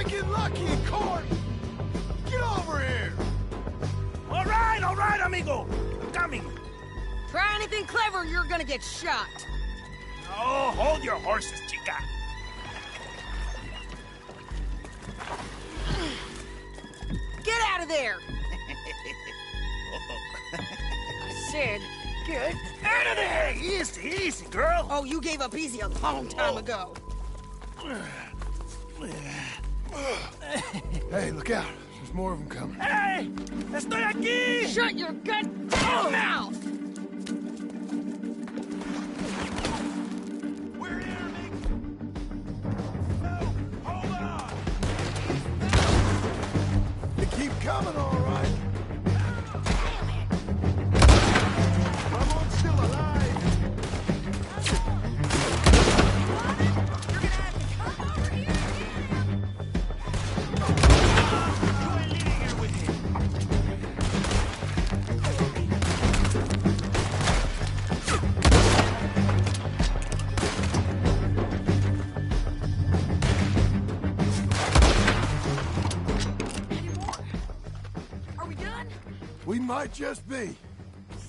might get lucky in court. Get over here. All right, amigo. I'm coming. Try anything clever, you're gonna get shot. Oh, hold your horses, chica. Get out of there! I said, get out of there! Easy, easy, girl. Oh, you gave up easy a long time ago. Hey, look out. There's more of them coming. Hey! Estoy aquí! Shut your goddamn mouth! We're here, Nick. No, hold on. They keep coming, all right. Ramon's still alive. We might just be.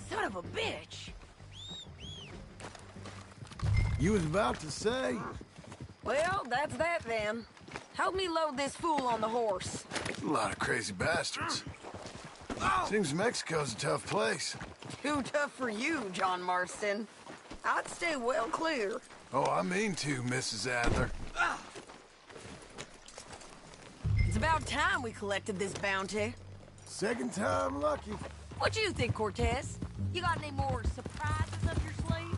Son of a bitch. You was about to say? Well, that's that then. Help me load this fool on the horse. A lot of crazy bastards. Seems Mexico's a tough place. Too tough for you, John Marston. I'd stay well clear. Oh, I mean to, Mrs. Adler. It's about time we collected this bounty. Second time lucky. What you think, Cortez? You got any more surprises up your sleeve?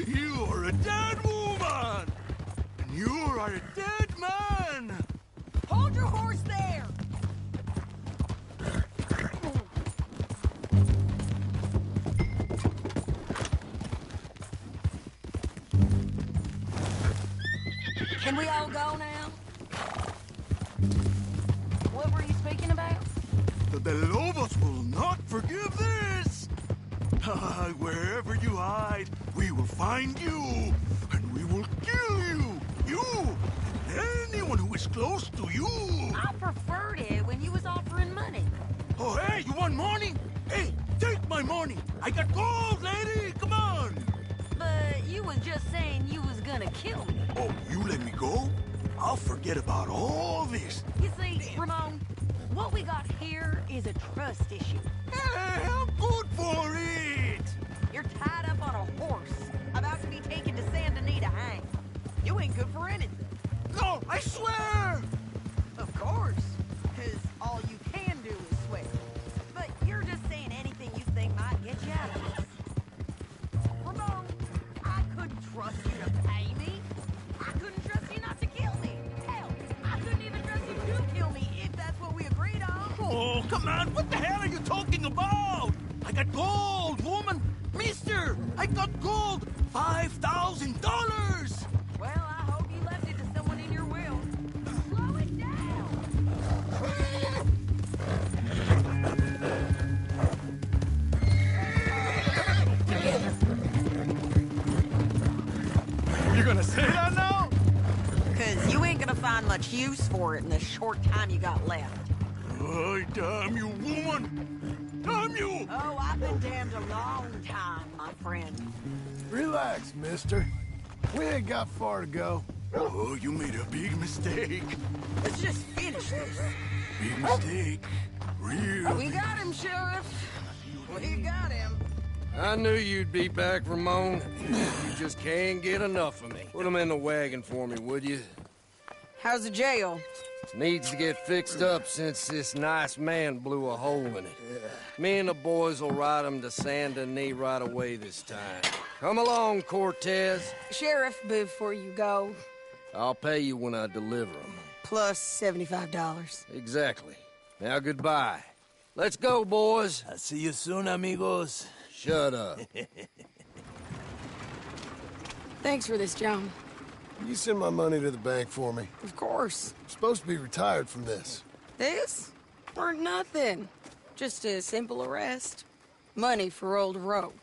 You are a dead woman! And you are a dead man! Hold your horse there! Can we all go now? What were you speaking about? The Lobos will not forgive this! Wherever you hide, we will find you, and we will kill you! You! And anyone who is close to you! I preferred it when you was offering money. Oh, hey, you want money? Hey, take my money! I got gold, lady! Come on! But you was just saying you was gonna kill me. Oh, you let me go? I'll forget about all this. You see, Ramon, what we got here is a trust issue. Hey, I'm good for it! You're tied up on a horse, about to be taken to Saint Denis to hang. You ain't good for anything. No, I swear! Of course, because all you can do is swear. But you're just saying anything you think might get you out of this. Ramon, I couldn't trust you to pay me. I couldn't trust you not to kill me. Hell, I couldn't even trust you to kill me if that's what we agreed on. Oh, come on, what the hell are you talking about? I got gold, woman! Mister, I got gold! $5,000! Well, I hope you left it to someone in your will. Slow it down! You're gonna say that now? Because you ain't gonna find much use for it in the short time you got left. Oh, damn you, woman! Damn you! Oh, I've been damned a long time, my friend. Relax, mister. We ain't got far to go. Oh, you made a big mistake. Let's just finish this. Big mistake. Real We got him, Sheriff. We got him. I knew you'd be back, Ramon. You just can't get enough of me. Put him in the wagon for me, would you? How's the jail? Needs to get fixed up since this nice man blew a hole in it. Me and the boys will ride him to Saint Denis right away this time. Come along, Cortez. Sheriff, before you go, I'll pay you when I deliver him. plus $75. Exactly. Now goodbye. Let's go, boys. I'll see you soon, amigos. Shut up. Thanks for this, John. You send my money to the bank for me. Of course. I'm supposed to be retired from this. This? Weren't nothing. Just a simple arrest. Money for old rope.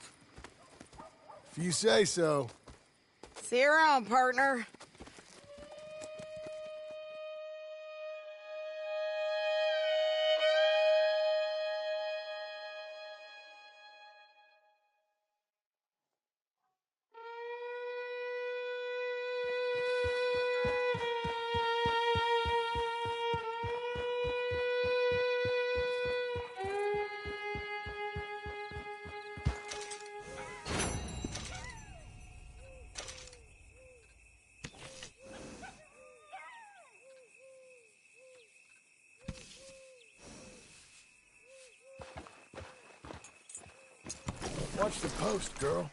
If you say so. See you around, partner. Watch the post, girl.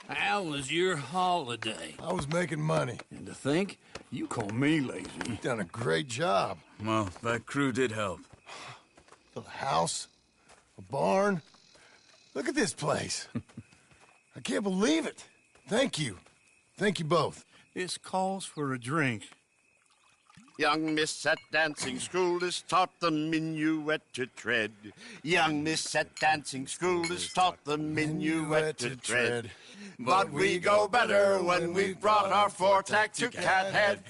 How was your holiday? I was making money. And to think, you call me lazy. You've done a great job. Well, that crew did help. A house, a barn. Look at this place. I can't believe it. Thank you. Thank you both. This calls for a drink. Young miss at dancing school is taught the minuet to tread. Young miss at dancing school is taught the minuet to tread. But we go better when we've brought our four-tack to Cathead.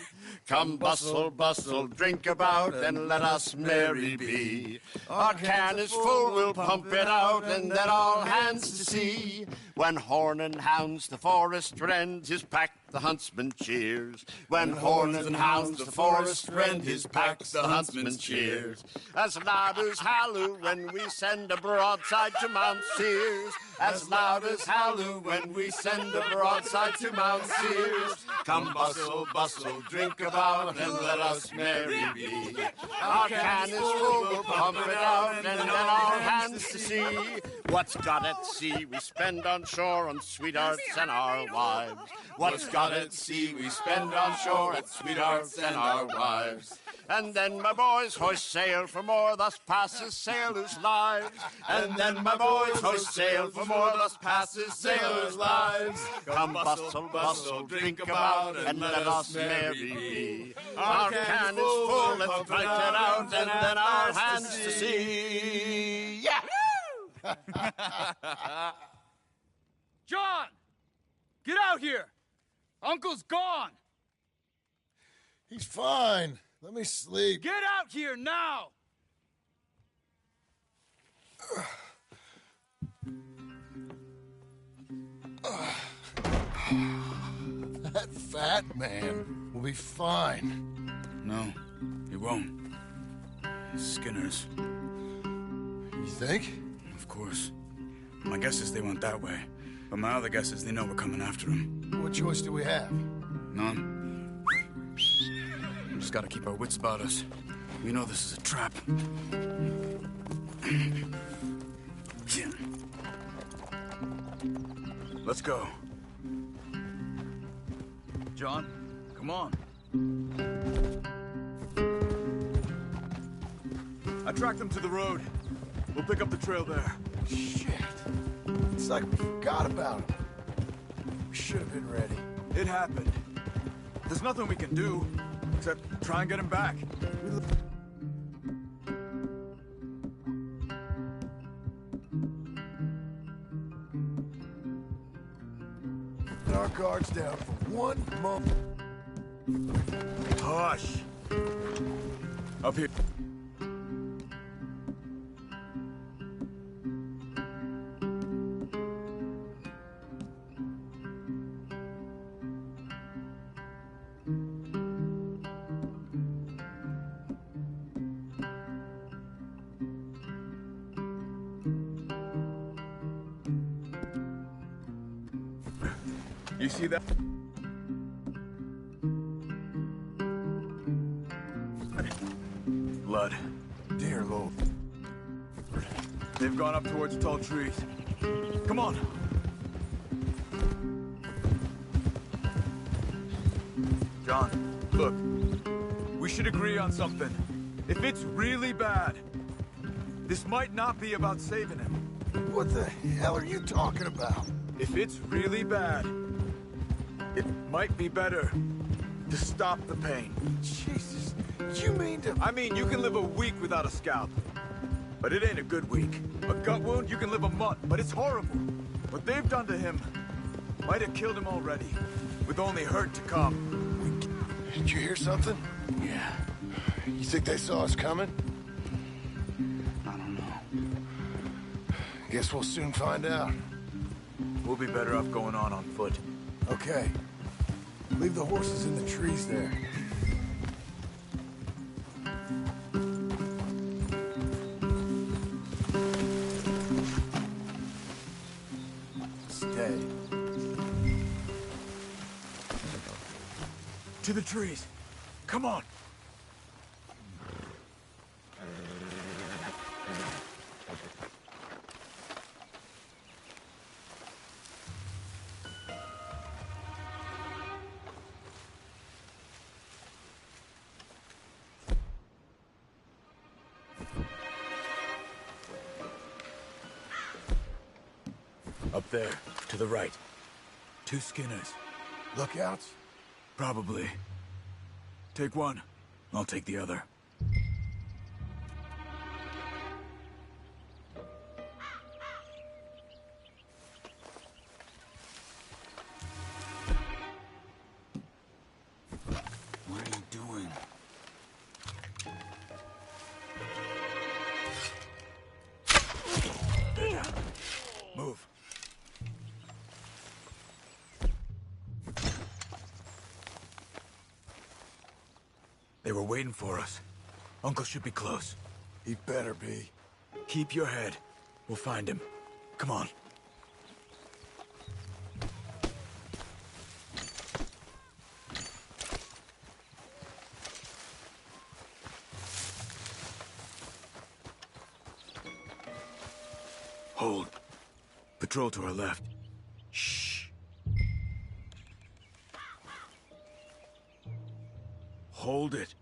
Come bustle, bustle, drink about, and let us merry be. Our can is full, we'll pump it out, and then all hands to sea. When horn and hounds the forest rend his pack, the huntsman cheers. When horns and hounds the forest rend his pack, the huntsman cheers. As loud as halloo when we send a broadside to Mount Sears. As loud as halloo when we send a broadside to Mount Sears. Come bustle, bustle, drink about, and let us merry be. Our can is full, we'll pump it out, and then all hands to sea. What's got at sea we spend on shore on sweethearts and our wives. What's got at sea we spend on shore at sweethearts and our wives. And then my boys hoist sail for more, thus passes sailors' lives. And then my boys hoist sail for more, thus passes sailors' lives. Come bustle, bustle, drink about, and let us merry be. Our can is full, let's drink it out, and then our hands to sea. Yeah! John! Get out here! Uncle's gone! He's fine. Let me sleep. Get out here now! That fat man will be fine. No, he won't. Skinner's. You think? Of course. My guess is they went that way. But my other guess is they know we're coming after him. What choice do we have? None. We just gotta keep our wits about us. We know this is a trap. Let's go. John, come on. I tracked them to the road. We'll pick up the trail there. Shit. It's like we forgot about him. We should have been ready. It happened. There's nothing we can do except try and get him back. Put our guards down for 1 moment. Hush. Up here. You see that? Blood. Dear Lord. They've gone up towards tall trees. Come on. John, look. We should agree on something. If it's really bad, this might not be about saving him. What the hell are you talking about? If it's really bad, it might be better to stop the pain. Jesus, you mean to... I mean, you can live a week without a scalp, but it ain't a good week. A gut wound, you can live a month, but it's horrible. What they've done to him might have killed him already, with only hurt to come. Did you hear something? Yeah. You think they saw us coming? I don't know. Guess we'll soon find out. We'll be better off going on foot. Okay. Leave the horses in the trees there. Stay. To the trees. Come on. Up there, to the right. 2 Skinners. Lookouts? Probably. Take one. I'll take the other. What are you doing? They're down. Move. They were waiting for us. Uncle should be close. He better be. Keep your head. We'll find him. Come on. Hold. Patrol to our left. Shh. Hold it.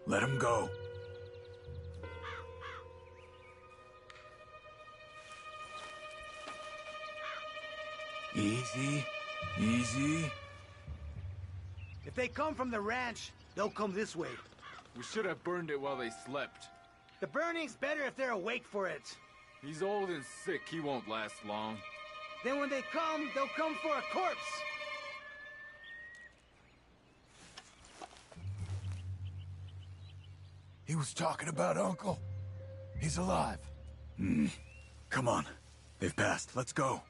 Let him go. Easy. Easy. If they come from the ranch, they'll come this way. We should have burned it while they slept. The burning's better if they're awake for it. He's old and sick. He won't last long. Then when they come, they'll come for a corpse. He was talking about Uncle. He's alive. Come on. They've passed. Let's go.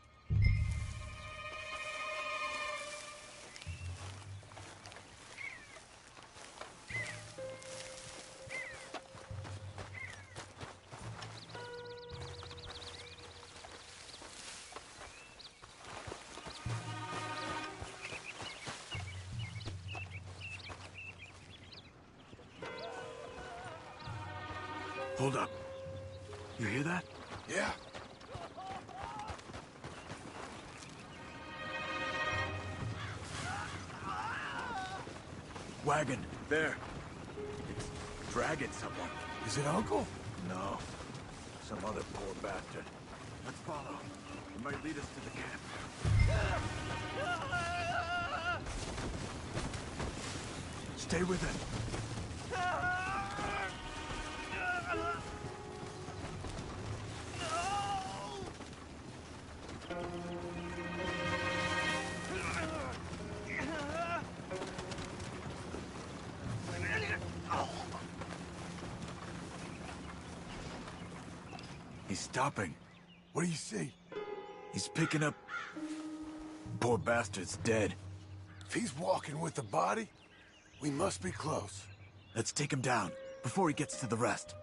Hold up. You hear that? Yeah. Wagon. There. It's dragging someone. Is it Uncle? No. Some other poor bastard. Let's follow. It might lead us to the camp. Stay with him. He's stopping. What do you see? He's picking up... Poor bastard's dead. If he's walking with the body, we must be close. Let's take him down, before he gets to the rest.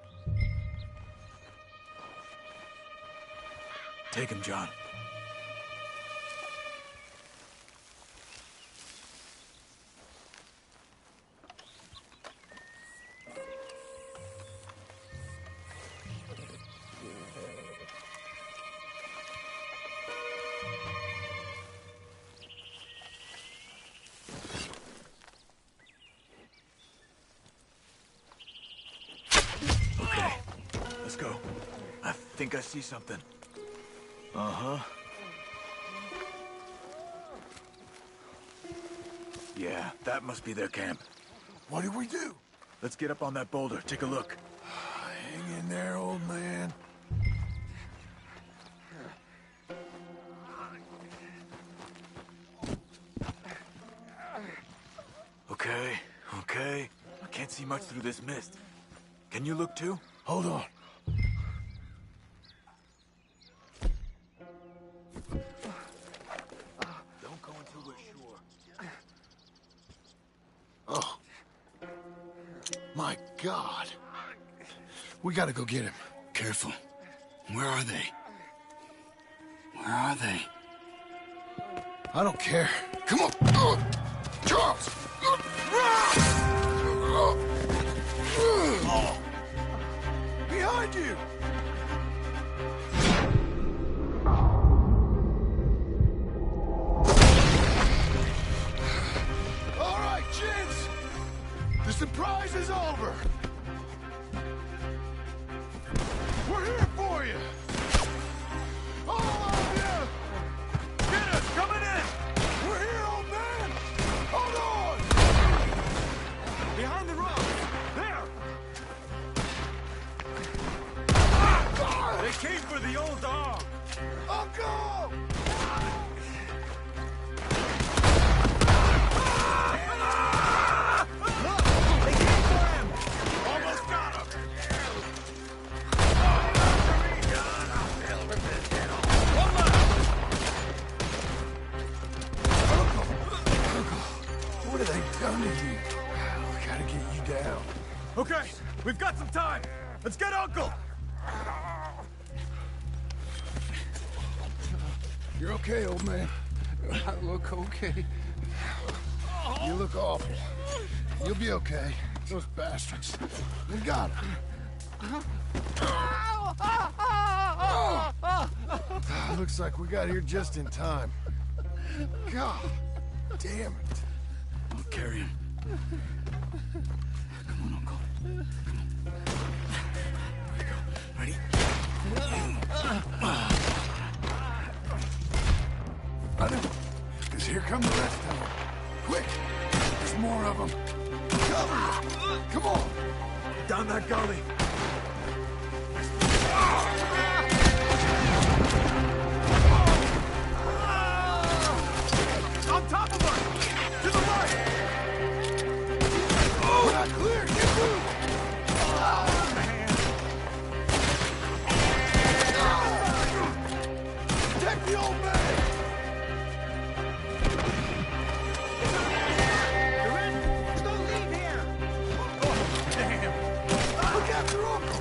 Take him, John. Let's go. I think I see something. Uh-huh. Yeah, that must be their camp. What do we do? Let's get up on that boulder. Take a look. Hang in there, old man. Okay, okay. I can't see much through this mist. Can you look too? Hold on. My God. We gotta go get him. Careful. Where are they? Where are they? I don't care. Come on. Charles! Behind you! All right, gents. The surprise is over. We're here for you. All of you! Get us coming in! We're here, old man! Hold on! Behind the rock! There! They came for the old dog! Uncle! They came for him! Almost got him! What have they done to you? We gotta get you down. Okay, we've got some time. Let's get Uncle. You're okay, old man. I look okay. You look awful. You'll be okay. Those bastards. We got him. Looks like we got here just in time. God damn it. I'll carry him. Come on, Uncle. Ready? Because here come the rest of them. Quick! There's more of them. Cover! Come on! Down that gully. On top of us! To the right! We're not clear! Get moving! Oh, man! Protect the old man! You're in? Don't leave here! Oh, damn! Look after Uncle!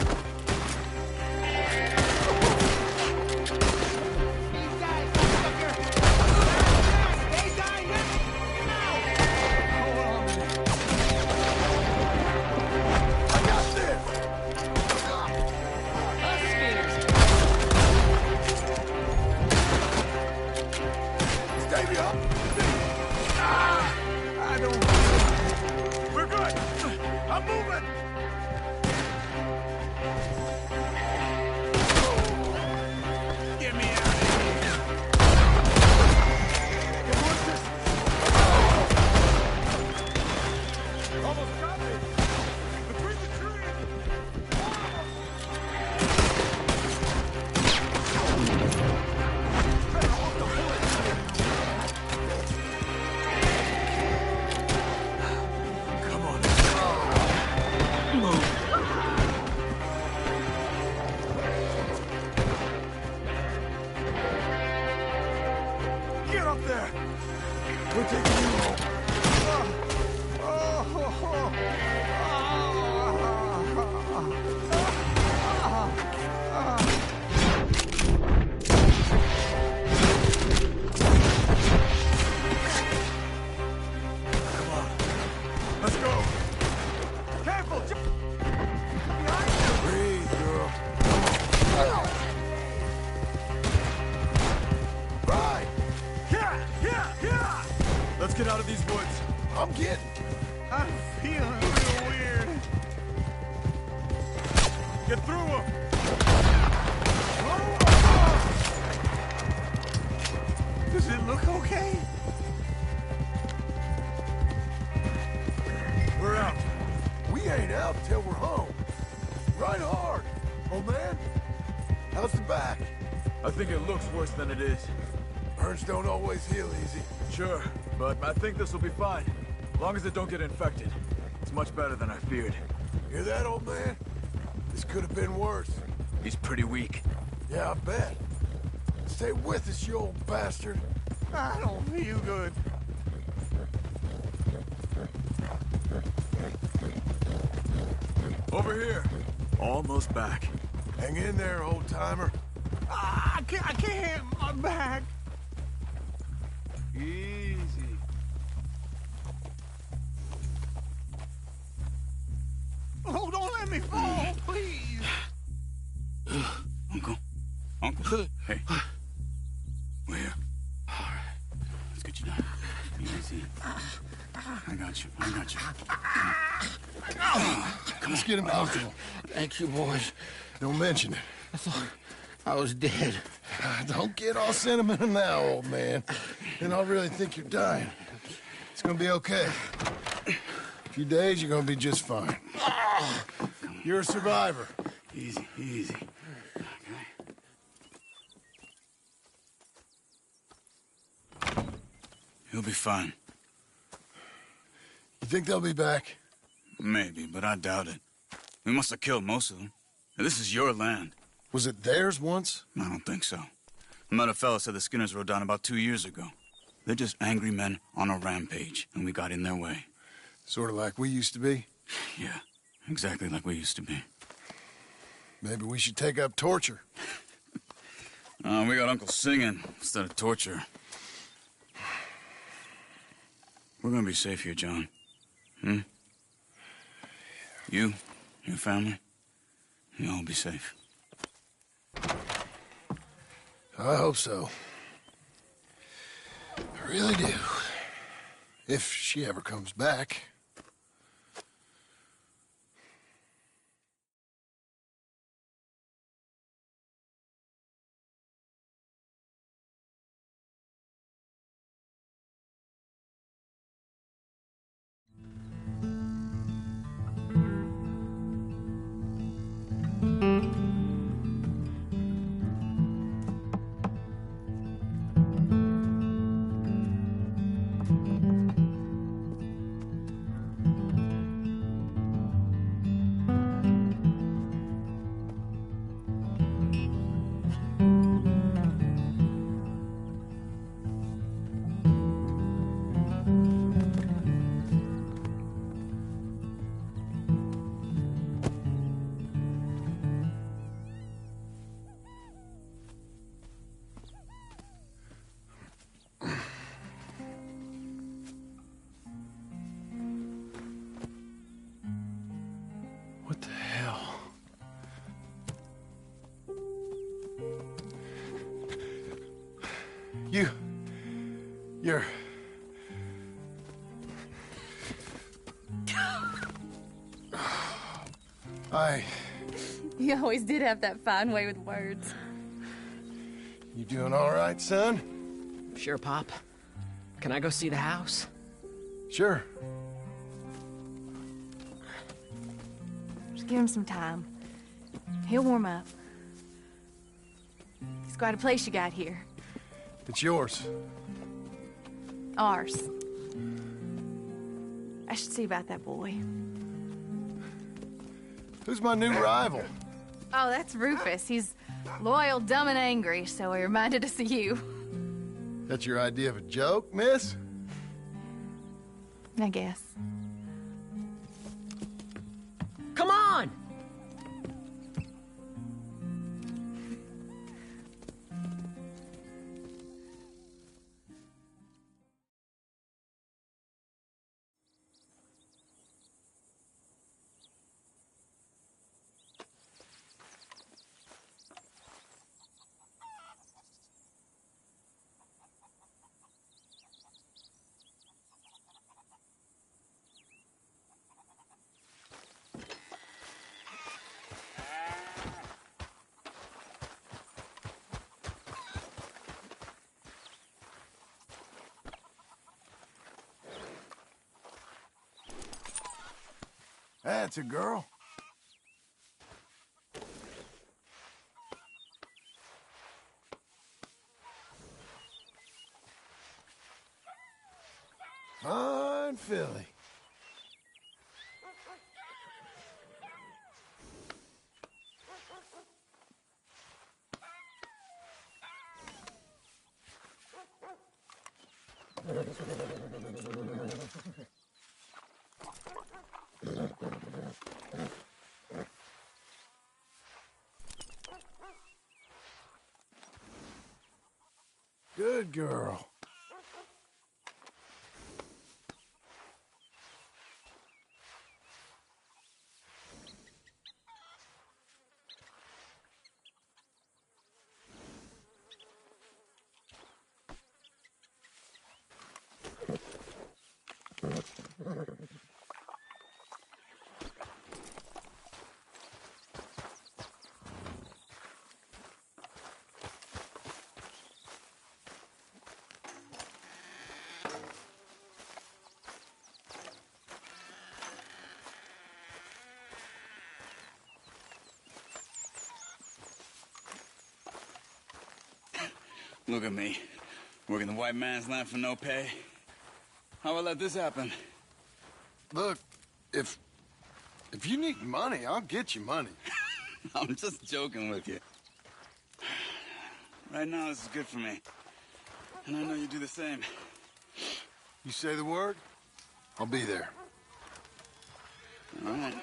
Get out of these woods. I'm feeling real weird. Get through them. Does it look okay? We're out. We ain't out till we're home. Right hard, old man. How's the back? I think it looks worse than it is. Burns don't always heal easy. Sure, but I think this will be fine. As long as it don't get infected. It's much better than I feared. Hear that, old man? This could have been worse. He's pretty weak. Yeah, I bet. Stay with us, you old bastard. I don't feel good. Over here. Almost back. Hang in there, old-timer. I can't. My back. Easy. Oh, don't let me fall, please. Uncle. Hey. We're here. All right. Let's get you down. Easy. I got you. Come on. Let's get him comfortable. Thank you, boys. Don't mention it. I thought I was dead. Don't get all sentimental now, old man. Then I'll really think you're dying. It's gonna be okay. A few days, you're gonna be just fine. You're a survivor. Easy. Okay. He'll be fine. You think they'll be back? Maybe, but I doubt it. We must have killed most of them. This is your land. Was it theirs once? I don't think so. I met a fella said the Skinners rode down about 2 years ago. They're just angry men on a rampage, and we got in their way. Sort of like we used to be? Yeah, exactly like we used to be. Maybe we should take up torture. We got Uncle singing instead of torture. We're gonna be safe here, John. You, your family, you'll all be safe. I hope so. I really do. If she ever comes back. What the hell? You're... You always did have that fine way with words. You doing all right, son? Sure, Pop. Can I go see the house? Sure. Just give him some time. He'll warm up. It's quite a place you got here. It's yours. Ours. I should see about that boy. Who's my new rival? Oh, that's Rufus. He's loyal, dumb, and angry, so he reminded us of you. That's your idea of a joke, miss? I guess. Come on! That's a girl. Fine filly. Good girl. Look at me, working the white man's land for no pay. How will I let this happen? Look, if you need money, I'll get you money. I'm just joking with you. Right now, this is good for me. And I know you do the same. You say the word, I'll be there. All right.